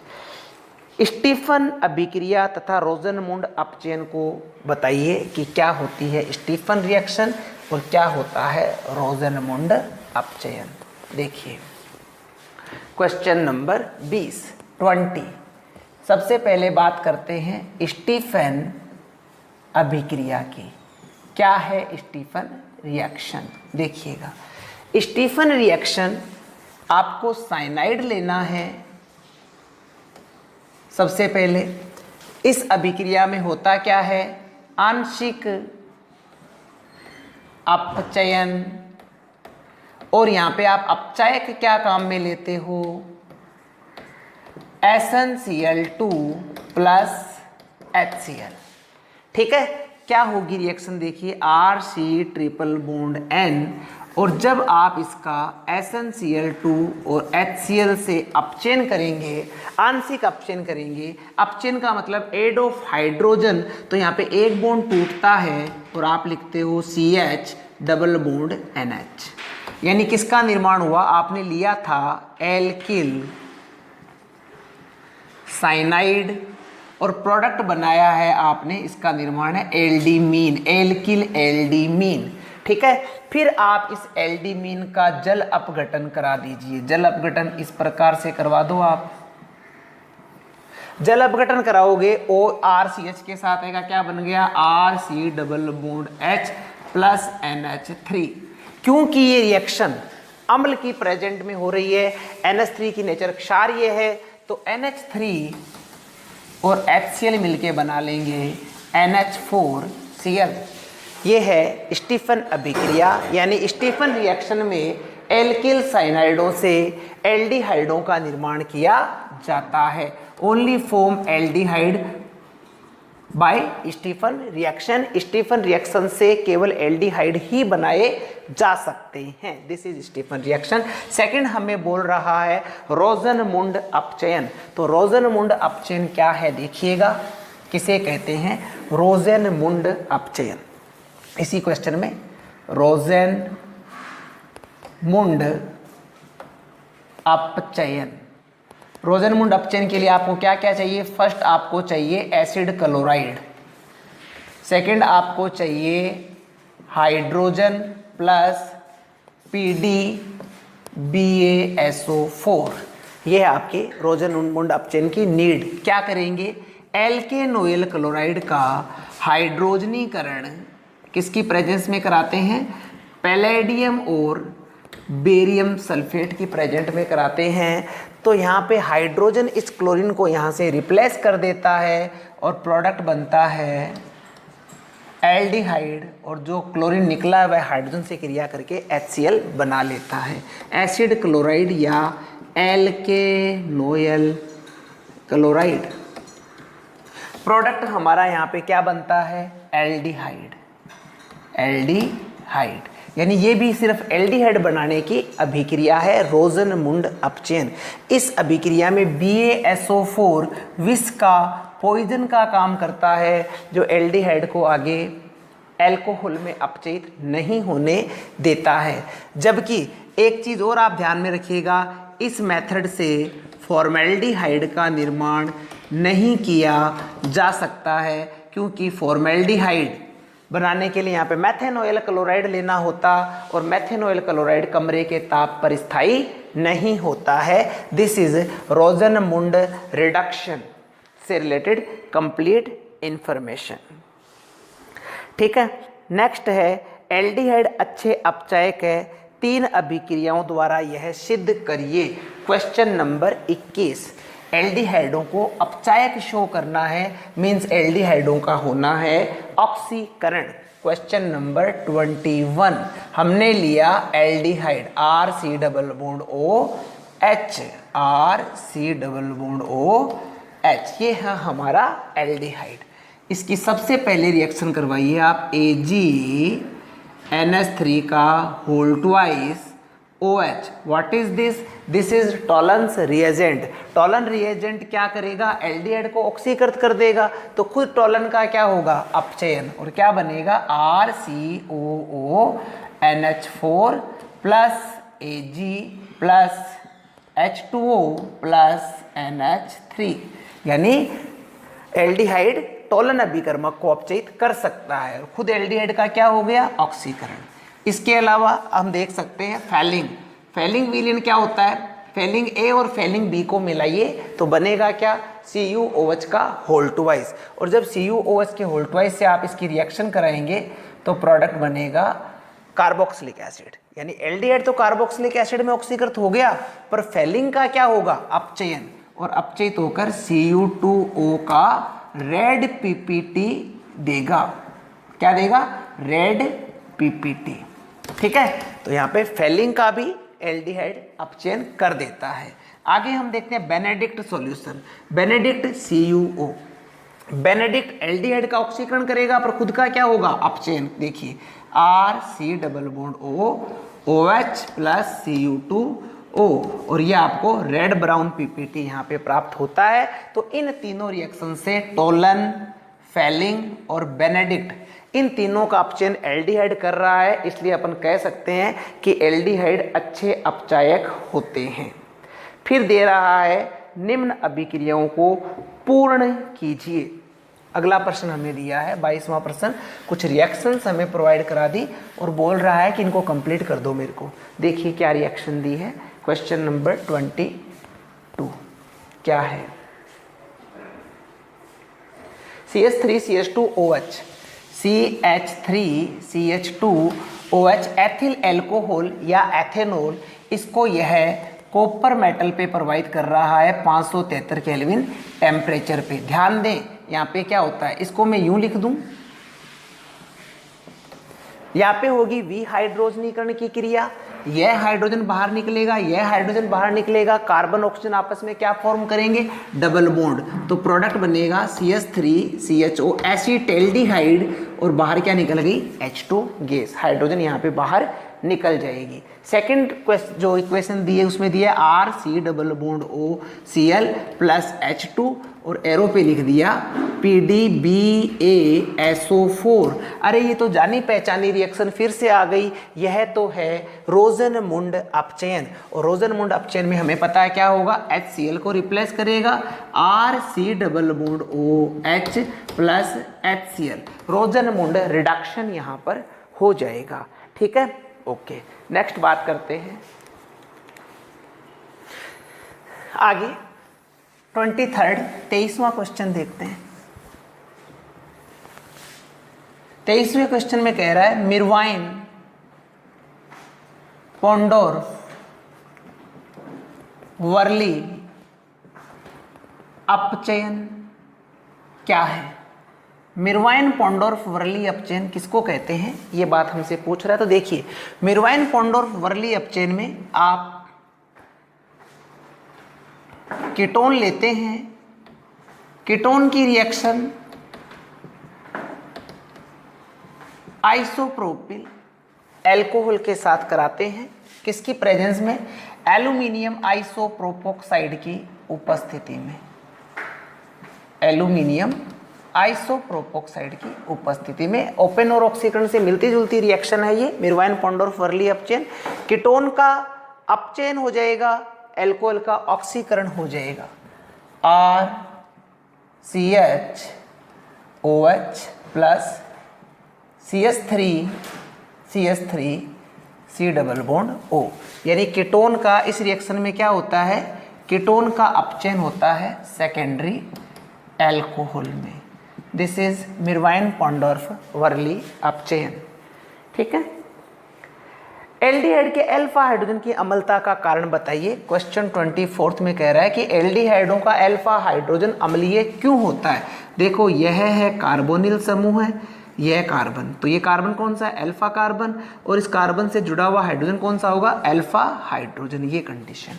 स्टीफन अभिक्रिया तथा रोजनमुंड अपचयन को बताइए कि क्या होती है स्टीफन रिएक्शन और क्या होता है रोजनमुंड अपचयन। देखिए क्वेश्चन नंबर 20। सबसे पहले बात करते हैं स्टीफन अभिक्रिया की। क्या है स्टीफन रिएक्शन? देखिएगा, स्टीफन रिएक्शन आपको साइनाइड लेना है। सबसे पहले इस अभिक्रिया में होता क्या है? आंशिक अपचयन, और यहाँ पे आप अपचायक क्या काम में लेते हो? SnCl2 plus HCl। ठीक है, क्या होगी रिएक्शन? देखिए RC ट्रिपल बॉन्ड N, और जब आप इसका SnCl2 और HCl से अपचयन करेंगे, आंशिक अपचयन करेंगे, अपचयन का मतलब एड ऑफ हाइड्रोजन, तो यहाँ पे एक बॉन्ड टूटता है और आप लिखते हो CH डबल बॉन्ड NH। यानी किसका निर्माण हुआ? आपने लिया था एल्किल साइनाइड और प्रोडक्ट बनाया है आपने, इसका निर्माण है एल्डीमीन, एल्किल एल्डीमीन। ठीक है, फिर आप इस एल्डीमीन का जल अपघटन करा दीजिए। जल अपघटन इस प्रकार से करवा दो। आप जल अपघटन कराओगे और RCH के साथ आएगा, क्या बन गया? RC double bond H plus NH3। क्योंकि ये रिएक्शन अम्ल की प्रेजेंट में हो रही है, NH3 की नेचर क्षारीय है, तो NH3 और HCl मिलके बना लेंगे NH4Cl। ये है स्टीफन अभिक्रिया, यानी स्टीफन रिएक्शन में एल्किल साइनाइडों से एल्डिहाइडों का निर्माण किया जाता है। Only form aldehyde by Stephen reaction. Stephen reaction से केवल एल्डिहाइड ही बनाए जा सकते हैं। This is Stephen reaction. Second हमें बोल रहा है रोजनमुंड अपचयन। तो रोजनमुंड अपचयन क्या है? देखिएगा, किसे कहते हैं? रोजनमुंड अपचयन। इसी क्वेश्चन में रोजनमुंड अपचयन। रोजनमुंड अपचयन के लिए आपको क्या क्या चाहिए? फर्स्ट आपको चाहिए एसिड क्लोराइड, सेकंड आपको चाहिए हाइड्रोजन प्लस PdBaSO4। ये है आपके रोजनमुंड अपचयन की नीड। क्या करेंगे? एल्केनोइल क्लोराइड का हाइड्रोजनीकरण किसकी प्रेजेंस में कराते हैं? पैलेडियम और बेरियम सल्फेट की प्रेजेंट में कराते हैं। तो यहाँ पे हाइड्रोजन इस क्लोरीन को यहाँ से रिप्लेस कर देता है और प्रोडक्ट बनता है एल्डिहाइड, और जो क्लोरीन निकला है वह हाइड्रोजन से क्रिया करके HCl बना लेता है। एसिड क्लोराइड या एल्केनोइल क्लोराइड। प्रोडक्ट हमारा यहाँ पे क्या बनता है? एल्डिहाइड। एल्डिहाइड यानी ये भी सिर्फ एल्डिहाइड बनाने की अभिक्रिया है, रोजनमुंड अपचयन। इस अभिक्रिया में BaSO4 विष का पॉइजन का काम करता है जो एल्डिहाइड को आगे एल्कोहल में अपचयित नहीं होने देता है। जबकि एक चीज़ और आप ध्यान में रखिएगा, इस मेथड से फॉर्मेल्डिहाइड का निर्माण नहीं किया जा सकता है, क्योंकि फॉर्मेल्डिहाइड बनाने के लिए यहाँ पे मेथेनॉयल क्लोराइड लेना होता और मेथेनॉयल क्लोराइड कमरे के ताप पर स्थायी नहीं होता है। दिस इज रोजनमुंड रिडक्शन से रिलेटेड कंप्लीट इंफॉर्मेशन। ठीक है, नेक्स्ट है एल्डिहाइड अच्छे अपचायक है, 3 अभिक्रियाओं द्वारा यह सिद्ध करिए। Question number 21। एल्डिहाइडों को अपचायक शो करना है, मीन्स एल्डिहाइडों का होना है ऑक्सीकरण। क्वेश्चन नंबर 21 हमने लिया aldehyde RC double bond OH, RC double bond OH, ये है हमारा एल्डिहाइड। इसकी सबसे पहले रिएक्शन करवाइए आप AgNH3 का whole twice OH। What is this? This is Tollens reagent. Tollen reagent क्या करेगा? एल्डिहाइड को ऑक्सीकृत कर देगा, तो खुद टॉलन का क्या होगा? अपचयन, और क्या बनेगा? RCOONH4 plus Ag plus H2O plus NH3, यानी एल्डिहाइड टॉलन अभिकर्मक को अपचयित कर सकता है और खुद एल्डिहाइड का क्या हो गया? ऑक्सीकरण। इसके अलावा हम देख सकते हैं फेलिंग। फेलिंग विलयन क्या होता है? फेलिंग ए और फेलिंग बी को मिलाइए तो बनेगा क्या? CuOH का होल ट्वाइस, और जब CuOH के होल ट्वाइस से आप इसकी रिएक्शन कराएंगे तो प्रोडक्ट बनेगा कार्बोक्सिलिक एसिड। यानी एल्डिहाइड तो कार्बोक्सिलिक एसिड में ऑक्सीकृत हो गया, पर फेलिंग का क्या होगा? अपचयन, और अपचयित होकर Cu2O का रेड PPT देगा। क्या देगा? Red PPT। ठीक है, तो यहाँ पे फेलिंग का भी एल्डिहाइड अपचयन कर देता है। आगे हम देखते हैं Benedict solution. Benedict CuO, Benedict aldehyde का ऑक्सीकरण करेगा पर खुद का क्या होगा? अपचयन। देखिए RC double bond OH plus Cu2O, और ये आपको रेड ब्राउन PPT यहाँ पे प्राप्त होता है। तो इन तीनों रिएक्शन से टोलन, फेलिंग और बेनेडिक्ट, इन तीनों का अपचयन एल्डिहाइड कर रहा है, इसलिए अपन कह सकते हैं कि एल्डिहाइड अच्छे अपचायक होते हैं। फिर दे रहा है निम्न अभिक्रियाओं को पूर्ण कीजिए। अगला प्रश्न हमें दिया है 22वां प्रश्न, कुछ रिएक्शंस हमें प्रोवाइड करा दी और बोल रहा है कि इनको कंप्लीट कर दो मेरे को। देखिए क्या रिएक्शन दी है। क्वेश्चन नंबर 22 क्या है? CH3CH2OH, CH3CH2OH एथिल एल्कोहल या एथेनॉल, इसको यह कॉपर मेटल पे प्रोवाइड कर रहा है 573 केल्विन टेम्परेचर पे। ध्यान दें यहाँ पे क्या होता है, इसको मैं यूं लिख दूं, यहाँ पे होगी विहाइड्रोजनीकरण की क्रिया, यह हाइड्रोजन बाहर निकलेगा, यह हाइड्रोजन बाहर निकलेगा, कार्बन ऑक्सीजन आपस में क्या फॉर्म करेंगे? Double bond. तो प्रोडक्ट बनेगा CH3CHO एसिटेल्डिहाइड, और बाहर क्या निकल गई? H2 गैस, हाइड्रोजन यहाँ पे बाहर निकल जाएगी। सेकंड जो इक्वेशन दी है उसमें दिया है RC double bond OCl plus H2, और एरो पे लिख दिया PDBaSO4। अरे ये तो जानी पहचानी रिएक्शन फिर से आ गई, यह तो है रोजनमुंड अपचयन, और रोजनमुंड अपचयन में हमें पता है क्या होगा? HCl को रिप्लेस करेगा RC double bond OH plus HCl, रोजनमुंड reduction यहाँ पर हो जाएगा। ठीक है, ओके। नेक्स्ट बात करते हैं आगे 23वां क्वेश्चन देखते हैं। 23वें क्वेश्चन में कह रहा है मिरवाइन पोंडोर्फ वर्ली अपचयन क्या है? मिरवाइन पोंडोर्फ वर्ली अपचयन किसको कहते हैं, ये बात हमसे पूछ रहा है। तो देखिए मिरवाइन पोंडोर्फ वर्ली अपचयन में आप कीटोन लेते हैं, कीटोन की रिएक्शन आइसोप्रोपिल एल्कोहल के साथ कराते हैं, किसकी प्रेजेंस में? एल्यूमिनियम आइसोप्रोपोक्साइड की उपस्थिति में। एल्यूमिनियम आइसोप्रोपोक्साइड की उपस्थिति में। ओपन और ऑक्सीकरण से मिलती जुलती रिएक्शन है ये, मिरवाइन पॉन्डोर्फ वर्ली अपचयन। कीटोन का अपचयन हो जाएगा, एल्कोहल का ऑक्सीकरण हो जाएगा। RCHOH plus CH3 C double bond O, यानी कीटोन का इस रिएक्शन में क्या होता है, कीटोन का अपचयन होता है सेकेंडरी एल्कोहल में। This is Meerwein Ponndorf Verley अपचयन। ठीक है। एल्डिहाइड के अल्फा हाइड्रोजन की अम्लता का कारण बताइए। क्वेश्चन 24 में कह रहा है कि एल्डिहाइडों का अल्फा हाइड्रोजन अम्लीय क्यों होता है। देखो यह है कार्बोनिल समूह है, यह कार्बन, तो ये कार्बन कौन सा है, अल्फा कार्बन, और इस कार्बन से जुड़ा हुआ हाइड्रोजन कौन सा होगा, अल्फा हाइड्रोजन। ये कंडीशन।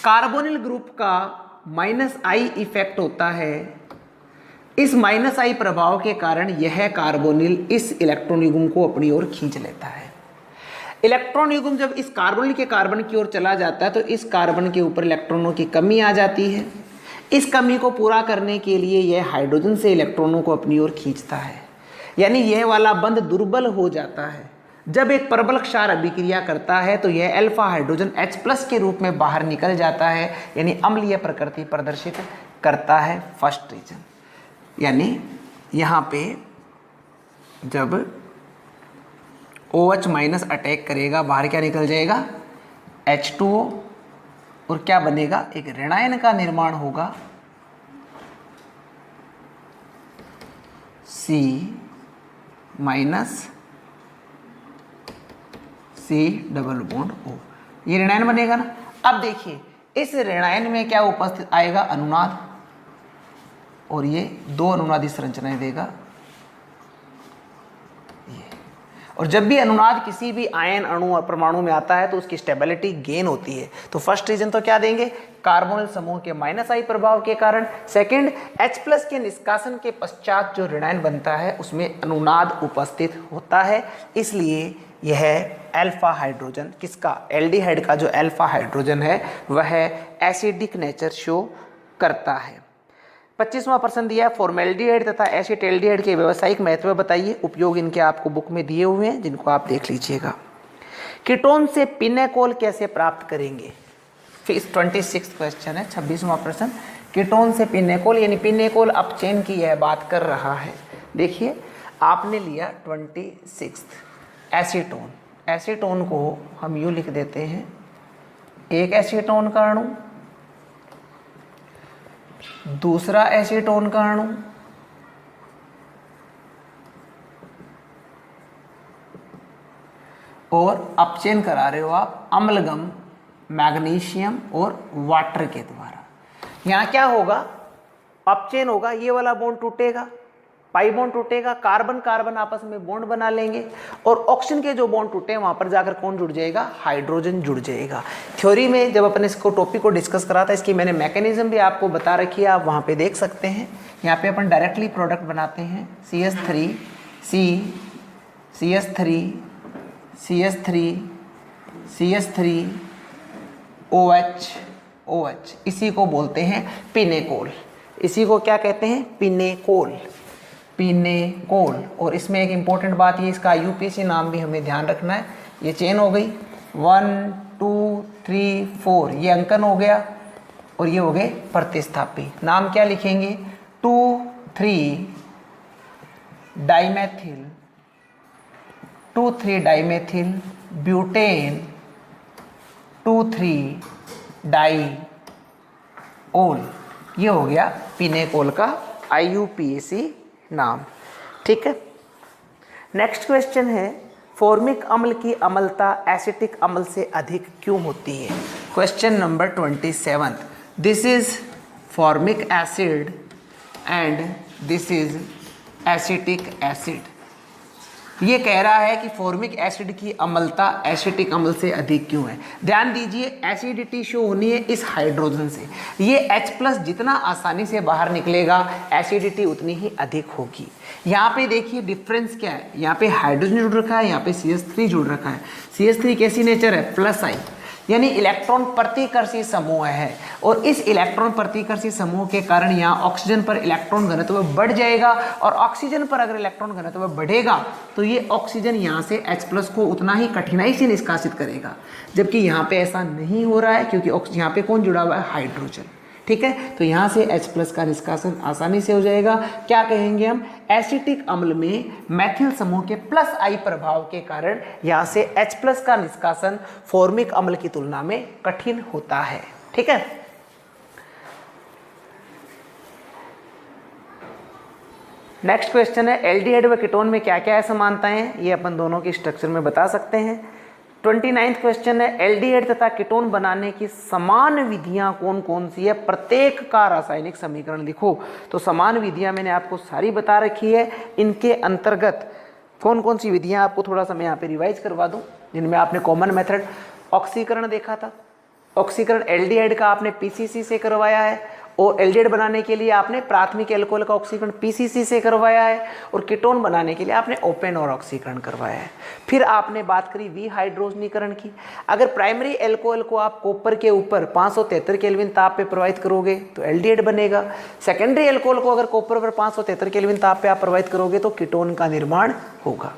कार्बोनिल ग्रुप का -I इफेक्ट होता है। इस -I प्रभाव के कारण यह कार्बोनिल इस इलेक्ट्रॉन युग्म को अपनी ओर खींच लेता है। इलेक्ट्रॉन युग्म जब इस कार्बोनिल के कार्बन की ओर चला जाता है तो इस कार्बन के ऊपर इलेक्ट्रॉनों की कमी आ जाती है। इस कमी को पूरा करने के लिए यह हाइड्रोजन से इलेक्ट्रॉनों को अपनी ओर खींचता है, यानी यह वाला बंध दुर्बल हो जाता है। जब एक प्रबल क्षार अभिक्रिया करता है तो यह अल्फा हाइड्रोजन H+ के रूप में बाहर निकल जाता है, यानी अम्लीय प्रकृति प्रदर्शित करता है। फर्स्ट रीजन, यानी यहाँ पे जब OH- अटैक करेगा, बाहर क्या निकल जाएगा, H2O, और क्या बनेगा, एक ऋणायन का निर्माण होगा, C- C double bond O, ये ऋणायन बनेगा ना। अब देखिए इस ऋणायन में क्या उपस्थित आएगा, अनुनाद, और ये 2 अनुनादी संरचनाएं देगा ये। और जब भी अनुनाद किसी भी आयन अणु और परमाणु में आता है तो उसकी स्टेबिलिटी गेन होती है। तो फर्स्ट रीजन तो क्या देंगे, कार्बोनिल समूह के -I प्रभाव के कारण। सेकंड, H+ के निष्कासन के पश्चात जो ऋणायन बनता है उसमें अनुनाद उपस्थित होता है, इसलिए यह अल्फा हाइड्रोजन, किसका, एल्डिहाइड का जो अल्फा हाइड्रोजन है वह एसिडिक नेचर शो करता है। 25वां प्रश्न दिया है, फॉर्मेल्डिहाइड तथा एसिटाल्डिहाइड के व्यावसायिक महत्व बताइए। उपयोग इनके आपको बुक में दिए हुए हैं, जिनको आप देख लीजिएगा। कीटोन से पिनेकोल कैसे प्राप्त करेंगे, फिर 26 क्वेश्चन है। 26वां प्रश्न, कीटोन से पिनेकोल, यानी पिनेकोल अपचयन की यह बात कर रहा है। देखिए आपने लिया 26 एसीटोन। एसीटोन को हम यूँ लिख देते हैं, एक एसीटोन का अणु, दूसरा एसीटोन का अणु, और अपचयन करा रहे हो आप अम्लगम मैग्नीशियम और वाटर के द्वारा। यहाँ क्या होगा, अपचयन होगा, ये वाला बॉन्ड टूटेगा, पाई बॉन्ड टूटेगा, कार्बन कार्बन आपस में बॉन्ड बना लेंगे, और ऑक्सीजन के जो बॉन्ड टूटे वहाँ पर जाकर कौन जुड़ जाएगा, हाइड्रोजन जुड़ जाएगा। थ्योरी में जब अपने इसको टॉपिक को डिस्कस करा था, इसकी मैंने मैकेनिज्म भी आपको बता रखी है, आप वहाँ पे देख सकते हैं। यहाँ पे अपन डायरेक्टली प्रोडक्ट बनाते हैं, CH3 CH3 OH, इसी को बोलते हैं पिनेकोल। इसी को क्या कहते हैं, पिनेकोल। और इसमें एक इंपॉर्टेंट बात ये, इसका IUPAC नाम भी हमें ध्यान रखना है। ये चेन हो गई 1 2 3 4, ये अंकन हो गया, और ये हो गए प्रतिस्थापी। नाम क्या लिखेंगे, 2,3 डाइमेथिल ब्यूटेन 2,3 डाइओल, ये हो गया पिनेकोल का IUPAC नाम। ठीक है। नेक्स्ट क्वेश्चन है, फॉर्मिक अम्ल की अम्लता एसिटिक अम्ल से अधिक क्यों होती है। Question number 27, this is formic acid and this is acetic acid. ये कह रहा है कि फॉर्मिक एसिड की अम्लता एसिटिक अम्ल से अधिक क्यों है। ध्यान दीजिए, एसिडिटी शो होनी है इस हाइड्रोजन से, ये H+ जितना आसानी से बाहर निकलेगा एसिडिटी उतनी ही अधिक होगी। यहाँ पे देखिए डिफरेंस क्या है, यहाँ पे हाइड्रोजन जुड़ रखा है, यहाँ पे CH3 जुड़ रखा है। CH3 कैसी नेचर है, +I, यानी इलेक्ट्रॉन प्रतिकर्षी समूह है, और इस इलेक्ट्रॉन प्रतिकर्षी समूह के कारण यहाँ ऑक्सीजन पर इलेक्ट्रॉन घनत्व बढ़ जाएगा, और ऑक्सीजन पर अगर इलेक्ट्रॉन घनत्व बढ़ेगा तो ये ऑक्सीजन यहाँ से H+ को उतना ही कठिनाई से निष्कासित करेगा, जबकि यहाँ पे ऐसा नहीं हो रहा है क्योंकि यहाँ पे कौन जुड़ा हुआ है, हाइड्रोजन। ठीक है, तो यहाँ से H+ का निष्कासन आसानी से हो जाएगा। क्या कहेंगे हम, एसिटिक अम्ल में मैथिल समूह के +I प्रभाव के कारण यहाँ से H+ का निष्कासन फॉर्मिक अम्ल की तुलना में कठिन होता है। ठीक है, नेक्स्ट क्वेश्चन है एल्डिहाइड व कीटोन में क्या क्या है समानताएं हैं, ये अपन दोनों की स्ट्रक्चर में बता सकते हैं। 29वां क्वेश्चन है एल्डिहाइड तथा कीटोन बनाने की समान विधियां कौन कौन सी है, प्रत्येक का रासायनिक समीकरण लिखो। तो समान विधियां मैंने आपको सारी बता रखी है। इनके अंतर्गत कौन कौन सी विधियां आपको थोड़ा सा मैं यहाँ पे रिवाइज करवा दूं, जिनमें आपने कॉमन मेथड ऑक्सीकरण देखा था। ऑक्सीकरण एल्डिहाइड का आपने पीसीसी से करवाया है, और एल्डिहाइड बनाने के लिए आपने प्राथमिक एल्कोहल का ऑक्सीकरण पीसीसी से करवाया है, और कीटोन बनाने के लिए आपने ओपन और ऑक्सीकरण करवाया है। फिर आपने बात करी विहाइड्रोजनीकरण की। अगर प्राइमरी एल्कोहल को आप कॉपर के ऊपर 573 केल्विन ताप पे प्रवाहित करोगे तो एल्डिहाइड बनेगा। सेकेंडरी एल्कोहल को अगर कॉपर पर 573 केल्विन ताप पे आप प्रवाहित करोगे तो कीटोन का निर्माण होगा।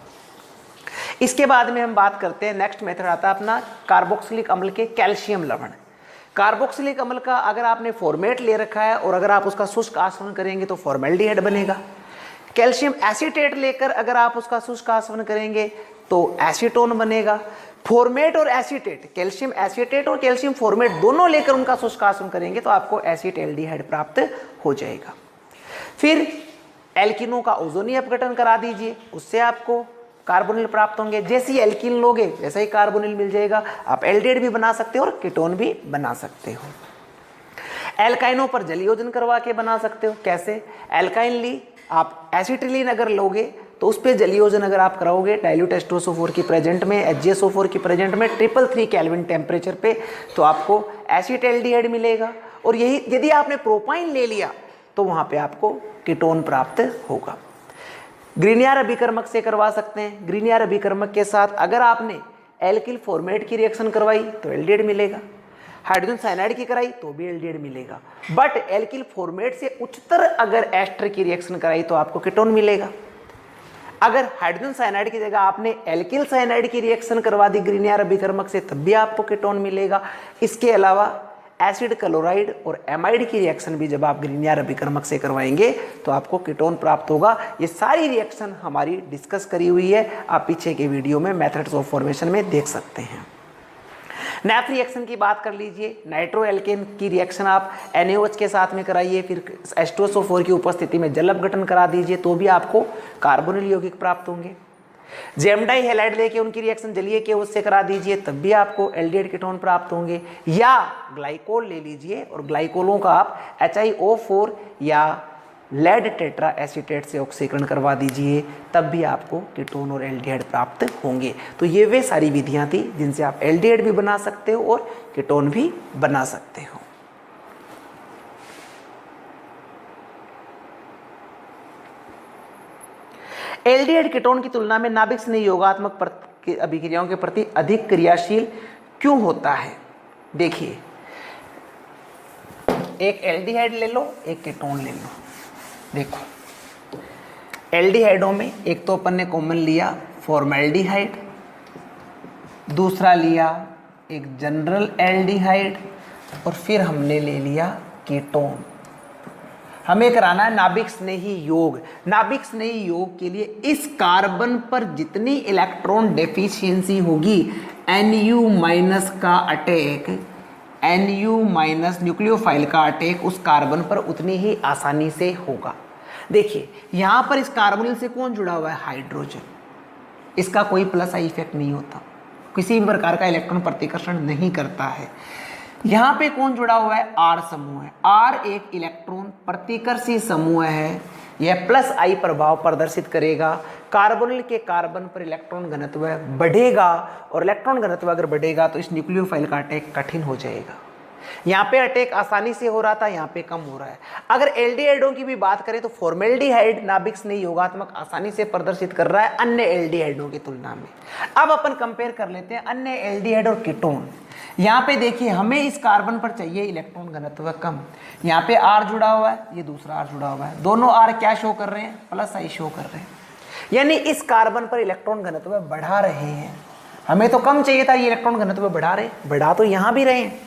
इसके बाद में हम बात करते हैं, नेक्स्ट मेथड आता है अपना कार्बोक्सिलिक अम्ल के कैल्शियम लवण। कार्बोक्सिलिक अम्ल का अगर आपने फॉर्मेट ले रखा है और अगर आप उसका शुष्क आसवन करेंगे तो फॉर्मेल्डिहाइड बनेगा। कैल्शियम एसीटेट लेकर अगर आप उसका शुष्क आसवन करेंगे तो एसीटोन बनेगा। फॉर्मेट और एसीटेट, कैल्शियम एसीटेट और कैल्शियम फॉर्मेट दोनों लेकर उनका शुष्क आसवन करेंगे तो आपको एसीटैल्डिहाइड प्राप्त हो जाएगा। फिर एल्किनों का ओजोनीय अपघटन करा दीजिए, उससे आपको कार्बोनिल प्राप्त होंगे। जैसे ही एल्किन लोगे वैसा ही कार्बोनिल मिल जाएगा। आप एल्डिहाइड भी बना सकते हो और कीटोन भी बना सकते हो। एल्काइनों पर जलयोजन करवा के बना सकते हो। कैसे, एल्काइन ली आप एसिटिलीन अगर लोगे तो उस पर जलयोजन अगर आप कराओगे डाइल्यूट H2SO4 की प्रेजेंट में, HgSO4 की प्रेजेंट में 333 केल्विन टेम्परेचर पे, तो आपको एसिटैल्डिहाइड मिलेगा। और यही यदि आपने प्रोपाइन ले लिया तो वहाँ पे आपको कीटोन प्राप्त होगा। ग्रीनियर अभिकर्मक से करवा सकते हैं। ग्रीनियर अभिकर्मक के साथ अगर आपने एल्किल फॉर्मेट की रिएक्शन करवाई तो एल्डिहाइड मिलेगा। हाइड्रोजन साइनाइड की कराई तो भी एल्डिहाइड मिलेगा। बट एल्किल फॉर्मेट से उच्चतर अगर एस्टर की रिएक्शन कराई तो आपको कीटोन मिलेगा। अगर हाइड्रोजन साइनाइड की जगह आपने एल्किल साइनाइड की रिएक्शन करवा दी ग्रीनियर अभिकर्मक से तब भी आपको कीटोन मिलेगा। इसके अलावा एसिड क्लोराइड और एमाइड की रिएक्शन भी जब आप ग्रीनियर अभिकर्मक से करवाएंगे तो आपको कीटोन प्राप्त होगा। ये सारी रिएक्शन हमारी डिस्कस करी हुई है, आप पीछे के वीडियो में मेथड्स ऑफ फॉर्मेशन में देख सकते हैं। नैप रिएक्शन की बात कर लीजिए। नाइट्रो एल्केन की रिएक्शन आप NaOH के साथ में कराइए, फिर H2SO4 की उपस्थिति में जल अपघटन करा दीजिए तो भी आपको कार्बोनिल यौगिक प्राप्त होंगे। जेमडाई हैलाइड लेके उनकी रिएक्शन जलीय के उससे करा दीजिए तब भी आपको एल्डिहाइड कीटोन प्राप्त होंगे। या ग्लाइकोल ले लीजिए और ग्लाइकोलों का आप HiO4 या लेड टेट्रा एसीटेट से ऑक्सीकरण करवा दीजिए तब भी आपको कीटोन और एल्डिहाइड प्राप्त होंगे। तो ये वे सारी विधियां थी जिनसे आप एल्डिहाइड भी बना सकते हो और कीटोन भी बना सकते हो। एल्डिहाइड कीटोन की तुलना में नाभिक स्नेही योगात्मक अभिक्रियाओं के प्रति अधिक क्रियाशील क्यों होता है? देखिए, एक एल्डिहाइड ले लो, एक कीटोन ले लो। देखो, एल्डिहाइडों में एक तो अपन ने कॉमन लिया फॉर्मेल्डिहाइड, दूसरा लिया एक जनरल एल्डिहाइड, और फिर हमने ले लिया कीटोन। हमें कराना है नाभिक स्नेही योग। नाभिक स्नेही योग के लिए इस कार्बन पर जितनी इलेक्ट्रॉन डेफिशिएंसी होगी, Nu- का अटैक, Nu- न्यूक्लियोफाइल का अटैक उस कार्बन पर उतनी ही आसानी से होगा। देखिए, यहां पर इस कार्बोनिल से कौन जुड़ा हुआ है? हाइड्रोजन। इसका कोई प्लस आई इफेक्ट नहीं होता, किसी भी प्रकार का इलेक्ट्रॉन प्रतिकर्षण नहीं करता है। यहाँ पे कौन जुड़ा हुआ है? R समूह है। R एक इलेक्ट्रॉन प्रतिकर्षी समूह है, यह +I प्रभाव प्रदर्शित करेगा। कार्बोनिल के कार्बन पर इलेक्ट्रॉन घनत्व बढ़ेगा, और इलेक्ट्रॉन घनत्व अगर बढ़ेगा तो इस न्यूक्लियोफाइल का अटैक कठिन हो जाएगा। यहाँ पे अटैक आसानी से हो रहा था, यहाँ पे कम हो रहा है। अगर एल्डिहाइडों की भी बात करें तो फॉर्मेल्डिहाइड नाभिक स्नेही योगात्मक आसानी से प्रदर्शित कर रहा है अन्य एल्डिहाइडों की तुलना में। अब अपन कंपेयर कर लेते हैं अन्य एल्डिहाइड और कीटोन। यहाँ पे देखिए हमें इस कार्बन पर चाहिए इलेक्ट्रॉन घनत्व कम, यहाँ पे R जुड़ा हुआ है, ये दूसरा R जुड़ा हुआ है, दोनों R क्या शो कर रहे हैं, प्लस I शो कर रहे हैं, यानी इस कार्बन पर इलेक्ट्रॉन घनत्व बढ़ा रहे हैं। हमें तो कम चाहिए था, ये इलेक्ट्रॉन घनत्व बढ़ा तो यहाँ भी रहे हैं,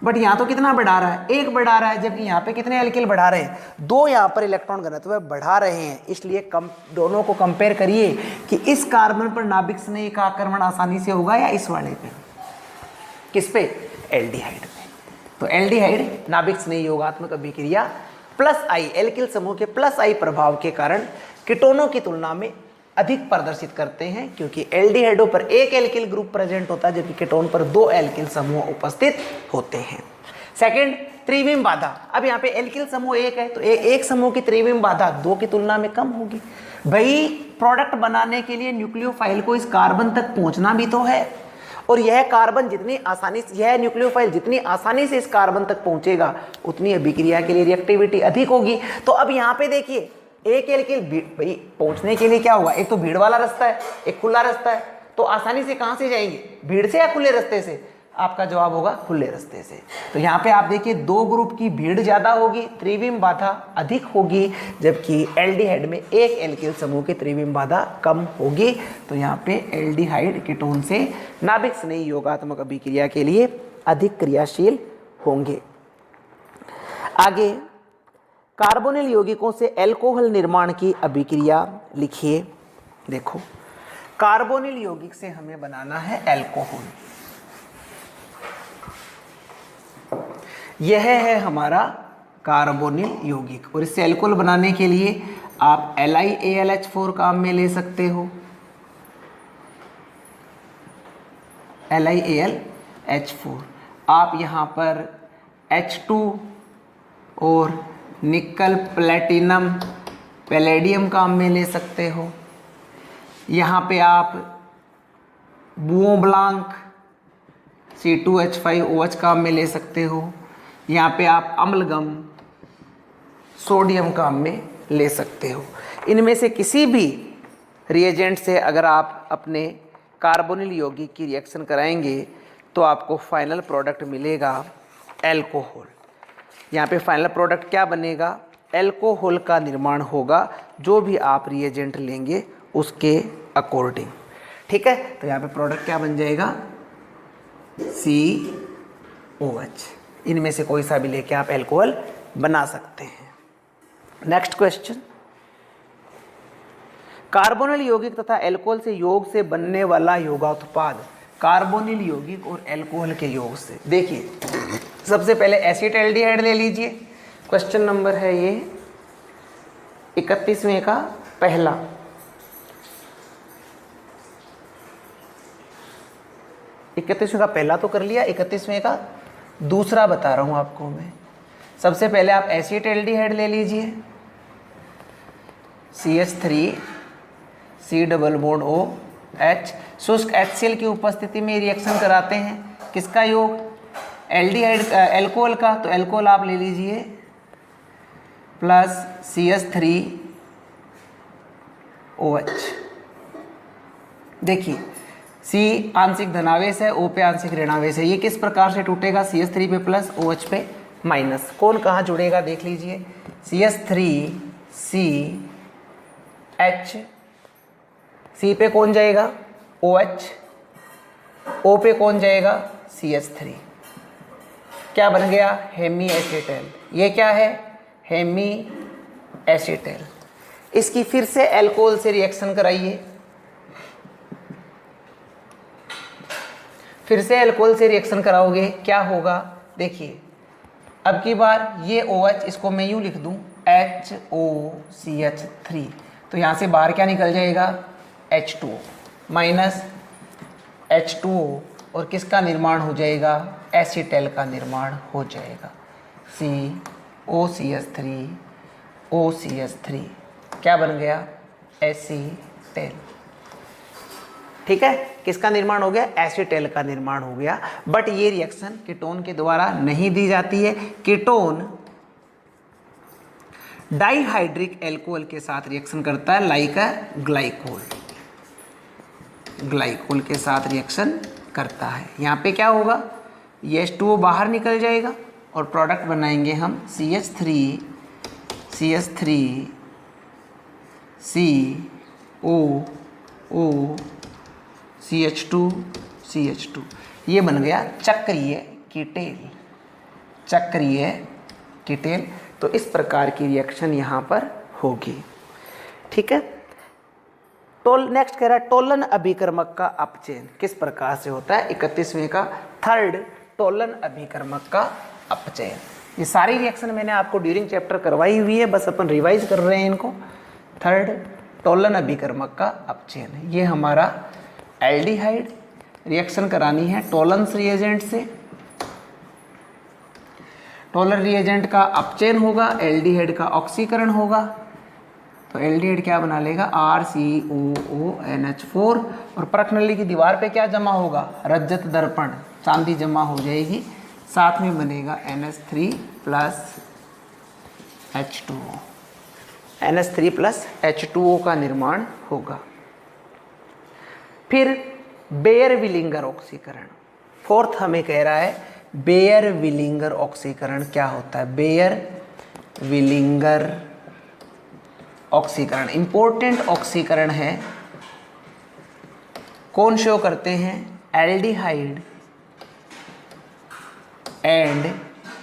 बट यहाँ तो कितना बढ़ा रहा है, 1 बढ़ा रहा है, जबकि यहाँ पे कितने एल्किल बढ़ा रहे हैं, 2 यहाँ पर इलेक्ट्रॉन घनत्व बढ़ा रहे हैं। इसलिए दोनों को कंपेयर करिए कि इस कार्बन पर नाभिक स्नेह का आक्रमण आसानी से होगा या इस वाले पे, किस पे, एल्डिहाइड पे। तो एल्डिहाइड नाभिक स्नेह योगात्मक अभिक्रिया प्लस I एल्किल समूह के प्लस I प्रभाव के कारण कीटोनों की तुलना में अधिक प्रदर्शित करते हैं, क्योंकि एल्डिहाइडों पर एक एल्किल ग्रुप प्रेजेंट होता है जबकि कीटोन पर 2 एल्किल समूह उपस्थित होते हैं। सेकंड, त्रिविम बाधा। अब यहाँ पे एल्किल समूह 1 है तो एक समूह की त्रिविम बाधा 2 की तुलना में कम होगी। भाई प्रोडक्ट बनाने के लिए न्यूक्लियोफाइल को इस कार्बन तक पहुंचना भी तो है, और यह कार्बन जितनी आसानी से, यह न्यूक्लियोफाइल जितनी आसानी से इस कार्बन तक पहुंचेगा उतनी अभिक्रिया के लिए रिएक्टिविटी अधिक होगी। तो अब यहाँ पे देखिए एक एल्किल भाई पहुंचने के लिए क्या होगा, एक तो भीड़ वाला रास्ता है, एक खुला रास्ता है, तो आसानी से कहां से जाएंगे, भीड़ से या खुले रास्ते से? आपका जवाब होगा खुले रास्ते से। तो यहाँ पे आप देखिए 2 ग्रुप की भीड़ ज्यादा होगी, त्रिविम बाधा अधिक होगी, जबकि एल्डिहाइड में एक एल्किल समूह की त्रिविम बाधा कम होगी। तो यहाँ पे एल्डिहाइड कीटोन से नाभिक स्नेही योगात्मक अभिक्रिया के लिए अधिक क्रियाशील होंगे। आगे कार्बोनिल यौगिकों से एल्कोहल निर्माण की अभिक्रिया लिखिए। देखो कार्बोनिल यौगिक से हमें बनाना है एल्कोहल, यह है हमारा कार्बोनिल यौगिक, और इससे एल्कोहल बनाने के लिए आप LiAlH4 काम में ले सकते हो, LiAlH4। आप यहाँ पर H2 और निकल, प्लेटिनम, पैलेडियम काम में ले सकते हो। यहाँ पे आप बुओ ब्लांक, C2H5OH काम में ले सकते हो। यहाँ पे आप अम्लगम, सोडियम काम में ले सकते हो। इनमें से किसी भी रिएजेंट से अगर आप अपने कार्बोनिल यौगिक की रिएक्शन कराएंगे तो आपको फाइनल प्रोडक्ट मिलेगा एल्कोहल। यहाँ पे फाइनल प्रोडक्ट क्या बनेगा, एल्कोहल का निर्माण होगा, जो भी आप रिएजेंट लेंगे उसके अकॉर्डिंग। ठीक है, तो यहाँ पे प्रोडक्ट क्या बन जाएगा, COH। इनमें से कोई सा भी लेके आप एल्कोहल बना सकते हैं। नेक्स्ट क्वेश्चन, कार्बोनिल यौगिक तथा एल्कोहल से योग से बनने वाला योगात्पाद, कार्बोनिल यौगिक और एल्कोहल के योग से। देखिए सबसे पहले एसिटाल्डिहाइड ले लीजिए, क्वेश्चन नंबर है ये 31वें का पहला। इकतीसवें का पहला तो कर लिया, 31वें का दूसरा बता रहा हूं आपको मैं। सबसे पहले आप एसिटाल्डिहाइड ले लीजिए, CH3 C double bond OH, शुष्क HCl की उपस्थिति में रिएक्शन कराते हैं, किसका योग, एल्डिहाइड एल्कोहल का। तो एल्कोहल आप ले लीजिए प्लस CH3OH। देखिए C आंशिक धनावेश है, O पे आंशिक ऋणावेश है, ये किस प्रकार से टूटेगा, CH3 पे प्लस, OH पे माइनस। कौन कहाँ जुड़ेगा देख लीजिए, CH3CH, C पे कौन जाएगा, OH, O पे कौन जाएगा, CH3। क्या बन गया, हेमी एसिटेल। ये क्या है, हेमी एसिटेल। इसकी फिर से एल्कोहल से रिएक्शन कराइए, फिर से एल्कोहल से रिएक्शन कराओगे, क्या होगा, देखिए अब की बार ये OH, इसको मैं यूँ लिख दूँ HOCH3, तो यहाँ से बाहर क्या निकल जाएगा, H2O माइनस H2O, और किसका निर्माण हो जाएगा, एसिटेल का निर्माण हो जाएगा, COCH3OCH3, क्या बन गया, एसिटेल। ठीक है, किसका निर्माण हो गया, एसीटेल का निर्माण हो गया। बट ये रिएक्शन कीटोन के द्वारा नहीं दी जाती है। कीटोन डाइहाइड्रिक एल्कोहल के साथ रिएक्शन करता है, लाइक अ ग्लाइकोल, ग्लाइकोल के साथ रिएक्शन करता है। यहाँ पे क्या होगा, ये H2O बाहर निकल जाएगा और प्रोडक्ट बनाएंगे हम CH3 COO CH2 ये बन गया चक्रीय कीटेल, चक्रीय कीटेल। तो इस प्रकार की रिएक्शन यहाँ पर होगी। ठीक है, नेक्स्ट कह रहा है टोलन अभिकर्मक का अपचयन किस प्रकार से होता है। 31वें का थर्ड, टोलन अभिकर्मक का अपचयन। ये सारी रिएक्शन मैंने आपको ड्यूरिंग चैप्टर करवाई हुई है, बस अपन रिवाइज कर रहे हैं इनको। थर्ड, टोलन अभिकर्मक का अपचयन। ये हमारा एल्डिहाइड रिएक्शन करानी है टोलेंस रिएजेंट से, टोलन रिएजेंट का अपचयन होगा, एल्डिहाइड का ऑक्सीकरण होगा। तो एल्डिहाइड क्या बना लेगा, RCOONH4 और परखनली की दीवार पे क्या जमा होगा, रजत दर्पण, चांदी जमा हो जाएगी, साथ में बनेगा NH3 plus H2O, NH3 plus H2O का निर्माण होगा। फिर बेयर विलिंगर ऑक्सीकरण, फोर्थ हमें कह रहा है बेयर विलिंगर ऑक्सीकरण क्या होता है। बेयर विलिंगर ऑक्सीकरण इंपॉर्टेंट ऑक्सीकरण है। कौन शो करते हैं, एल्डिहाइड एंड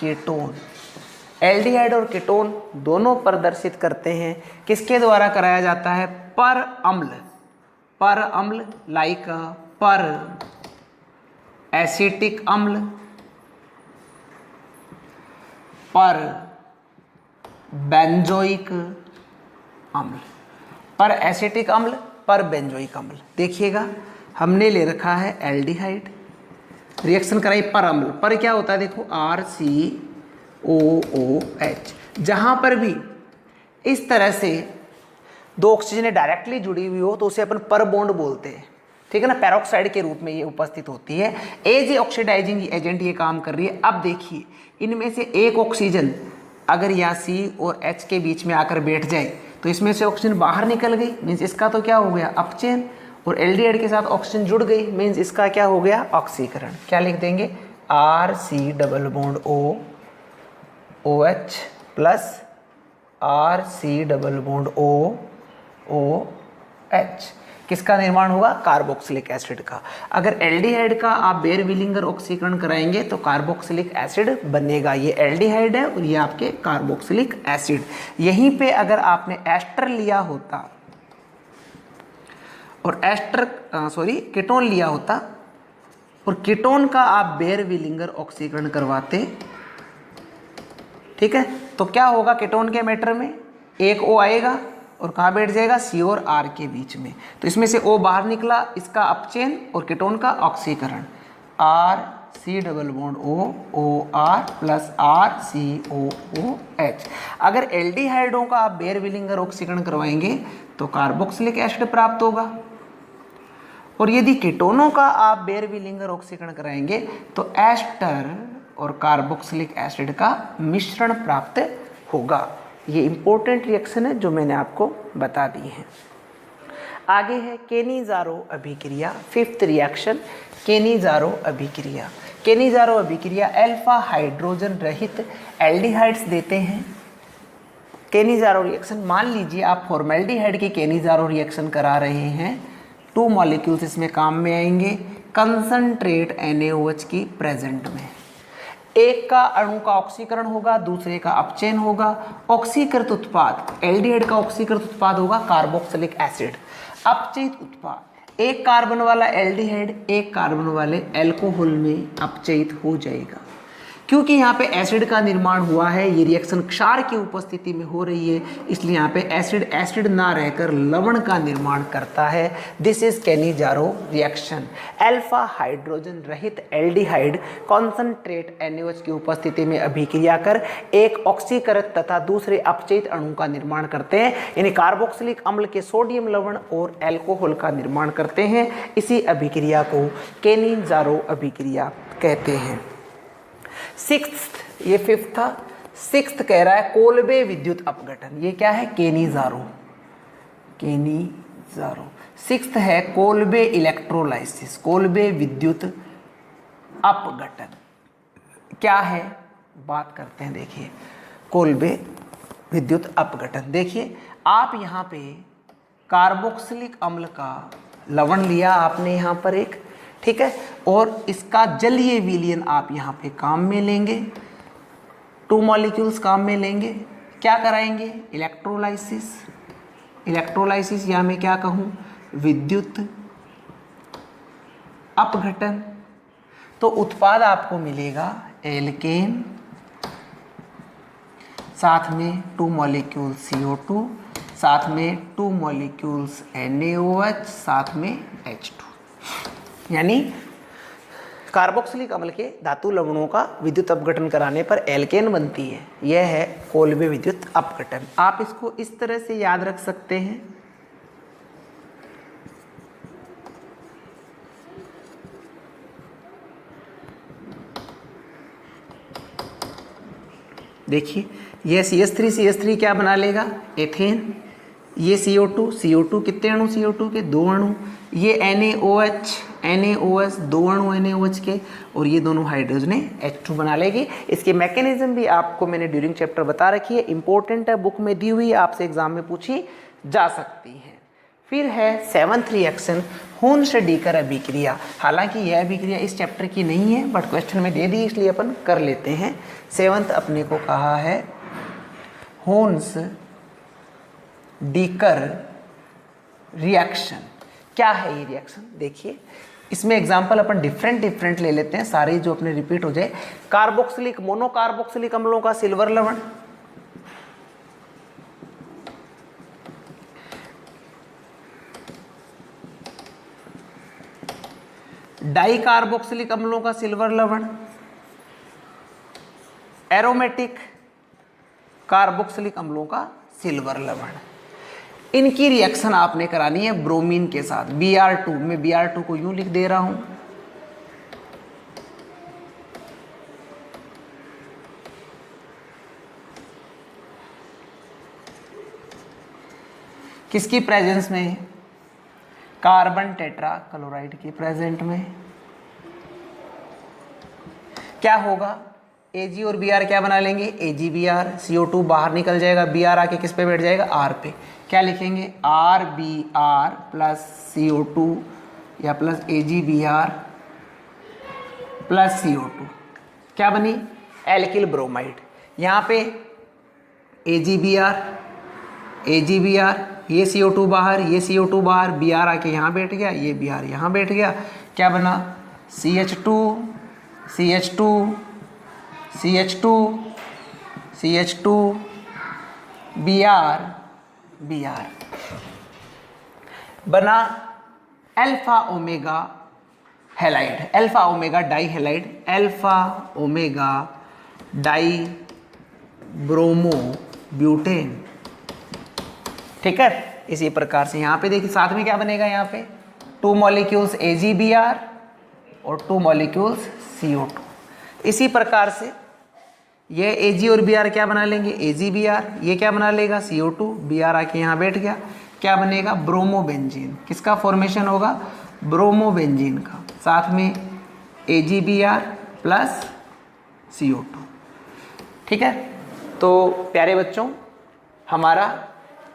कीटोन। एल्डिहाइड और कीटोन दोनों प्रदर्शित करते हैं। किसके द्वारा कराया जाता है, पर अम्ल, पर अम्ल लाइक पर एसिटिक अम्ल, पर बेंजोइक अम्ल, पर एसिटिक अम्ल, पर बेंजोइक अम्ल। देखिएगा हमने ले रखा है एल्डिहाइड, रिएक्शन कराई पर अम्ल, पर क्या होता है देखो RCOOH। जहां पर भी इस तरह से दो ऑक्सीजन डायरेक्टली जुड़ी हुई हो तो उसे अपन पर बॉन्ड बोलते हैं। ठीक है ना, पेरोक्साइड के रूप में ये उपस्थित होती है। एज ए ऑक्सीडाइजिंग एजेंट ये काम कर रही है। अब देखिए इनमें से एक ऑक्सीजन अगर यहाँ C और H के बीच में आकर बैठ जाए तो इसमें से ऑक्सीजन बाहर निकल गई, मीन्स इसका तो क्या हो गया, अपचयन। और एल्डिहाइड के साथ ऑक्सीजन जुड़ गई, मीन्स इसका क्या हो गया, ऑक्सीकरण। क्या लिख देंगे, RC⋯OOH प्लस RC⋯OOH। किसका निर्माण होगा, कार्बोक्सिलिक एसिड का। अगर एल्डिहाइड का आप बेयर विलिंगर ऑक्सीकरण कराएंगे तो कार्बोक्सिलिक एसिड बनेगा। ये एल्डिहाइड है और ये आपके कार्बोक्सिलिक एसिड। यहीं पे अगर आपने एस्टर लिया होता और कीटोन लिया होता और कीटोन का आप बेयर विलिंगर ऑक्सीकरण करवाते, ठीक है, तो क्या होगा, कीटोन के मैटर में एक O आएगा और कहाँ बैठ जाएगा, C और R के बीच में। तो इसमें से O बाहर निकला, इसका अपचयन और कीटोन का ऑक्सीकरण, RC⋯OOR प्लस RCOOH। अगर एल्डिहाइडों का आप बेयर विलिंगर ऑक्सीकरण करवाएंगे तो कार्बोक्सिलिक एसिड प्राप्त होगा, और यदि कीटोनों का आप बेयर विलिंगर ऑक्सीकरण कराएंगे तो एस्टर और कार्बोक्सिलिक एसिड का मिश्रण प्राप्त होगा। ये इंपॉर्टेंट रिएक्शन है जो मैंने आपको बता दी है। आगे है केनीज़ारो अभिक्रिया, फिफ्थ रिएक्शन केनीज़ारो अभिक्रिया। केनीज़ारो अभिक्रिया अल्फा हाइड्रोजन रहित एल्डिहाइड्स देते हैं। केनीज़ारो रिएक्शन, मान लीजिए आप फॉर्मेल्डिहाइड की केनीज़ारो रिएक्शन करा रहे हैं, 2 मॉलिक्यूल्स इसमें काम में आएंगे कंसंट्रेट NaOH की प्रेजेंट में। एक का अणु का ऑक्सीकरण होगा, दूसरे का अपचयन होगा। ऑक्सीकृत उत्पाद, एल्डिहाइड का ऑक्सीकृत उत्पाद होगा कार्बोक्सिलिक एसिड। अपचयित उत्पाद, एक कार्बन वाला एल्डिहाइड एक कार्बन वाले एल्कोहल में अपचयित हो जाएगा। क्योंकि यहाँ पे एसिड का निर्माण हुआ है, ये रिएक्शन क्षार की उपस्थिति में हो रही है, इसलिए यहाँ पे एसिड ना रहकर लवण का निर्माण करता है। This is Cannizzaro reaction. Alpha hydrogen रहित एल्डिहाइड कॉन्सनट्रेट NaOH की उपस्थिति में अभिक्रिया कर एक ऑक्सीकृत तथा दूसरे अपचयित अणु का निर्माण करते हैं, यानी कार्बोक्सिलिक अम्ल के सोडियम लवण और अल्कोहल का निर्माण करते हैं। इसी अभिक्रिया को केनिजारो अभिक्रिया कहते हैं। सिक्स्थ, ये फिफ्थ था, सिक्स्थ कह रहा है कोल्बे विद्युत अपघटन। ये क्या है? केनिजारो। सिक्स्थ है कोल्बे इलेक्ट्रोलाइसिस, कोल्बे विद्युत अपघटन क्या है, बात करते हैं। देखिए कोल्बे विद्युत अपघटन, देखिए आप यहाँ पे कार्बोक्सिलिक अम्ल का लवण लिया आपने यहाँ पर एक, ठीक है, और इसका जलीय विलयन आप यहाँ पे काम में लेंगे, 2 मॉलिक्यूल्स काम में लेंगे, क्या कराएंगे? इलेक्ट्रोलाइसिस या मैं क्या कहूँ, विद्युत अपघटन। तो उत्पाद आपको मिलेगा एल्केन, साथ में 2 मॉलिक्यूल्स CO2, साथ में 2 मॉलिक्यूल्स NaOH, साथ में H2, यानी कार्बोक्सिलिक अम्ल के धातु लवणों का विद्युत अपघटन कराने पर एल्केन बनती है। यह है कोल्बे विद्युत अपघटन। आप इसको इस तरह से याद रख सकते हैं। देखिए यह CH3 क्या बना लेगा? एथेन। ये CO2 कितने अणु CO2 के? 2 अणु। ये NaOH 2 अणु NaOH के, और ये दोनों हाइड्रोजन H2 बना लेगी। इसकी मैकेनिज्म भी आपको मैंने ड्यूरिंग चैप्टर बता रखी है, इंपॉर्टेंट है, बुक में दी हुई है, आपसे एग्जाम में पूछी जा सकती है। फिर है 7th रिएक्शन, हून-स्टडीकर अभिक्रिया। हालांकि यह अभिक्रिया इस चैप्टर की नहीं है, बट क्वेश्चन में दे दी इसलिए अपन कर लेते हैं। 7th अपने को कहा है हून-स्टडीकर रिएक्शन। क्या है ये रिएक्शन? देखिए इसमें एग्जाम्पल अपन डिफरेंट ले लेते हैं, सारे जो अपने रिपीट हो जाए। कार्बोक्सिलिक, मोनोकार्बोक्सिलिक अम्लों का सिल्वर लवण, डाई कार्बोक्सिलिक अम्लों का सिल्वर लवण, एरोमेटिक कार्बोक्सिलिक अम्लों का सिल्वर लवण। इनकी रिएक्शन आपने करानी है ब्रोमीन के साथ, Br2। मैं Br2 को यूं लिख दे रहा हूं, किसकी प्रेजेंस में? कार्बन टेट्रा क्लोराइड की प्रेजेंट में। क्या होगा? Ag और Br क्या बना लेंगे? AgBr। CO2 बाहर निकल जाएगा, Br आके किस पे बैठ जाएगा? R पे। क्या लिखेंगे? RBr प्लस CO2 या प्लस AgBr प्लस CO2, क्या बनी? Alkyl bromide. यहाँ पे AgBr, ये CO2 बाहर, ये CO2 बाहर, Br आके यहाँ बैठ गया, ये Br यहाँ बैठ गया, क्या बना? CH2 Br बना alpha omega halide, alpha omega die halide, alpha omega die bromo butane. ठीक है, इसी प्रकार से यहाँ पे देखिए साथ में क्या बनेगा? यहाँ पे 2 मॉलिक्यूल्स AgBr और 2 मॉलिक्यूल्स CO2। इसी प्रकार से ये Ag और Br क्या बना लेंगे? AgBr। ये क्या बना लेगा? CO2। Br आके यहाँ बैठ गया, क्या बनेगा? ब्रोमोबेंजीन। किसका फॉर्मेशन होगा? ब्रोमोबेंजीन का। साथ में AgBr प्लस CO2। ठीक है, तो प्यारे बच्चों, हमारा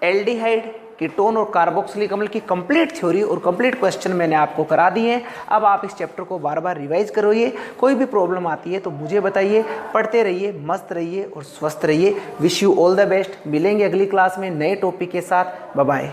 एल्डिहाइड, कीटोन और कार्बोक्सिलिक अम्ल की कंप्लीट थ्योरी और कंप्लीट क्वेश्चन मैंने आपको करा दिए हैं। अब आप इस चैप्टर को बार बार रिवाइज करोगे। कोई भी प्रॉब्लम आती है तो मुझे बताइए। पढ़ते रहिए, मस्त रहिए और स्वस्थ रहिए। Wish you all the best. मिलेंगे अगली क्लास में नए टॉपिक के साथ। Bye bye.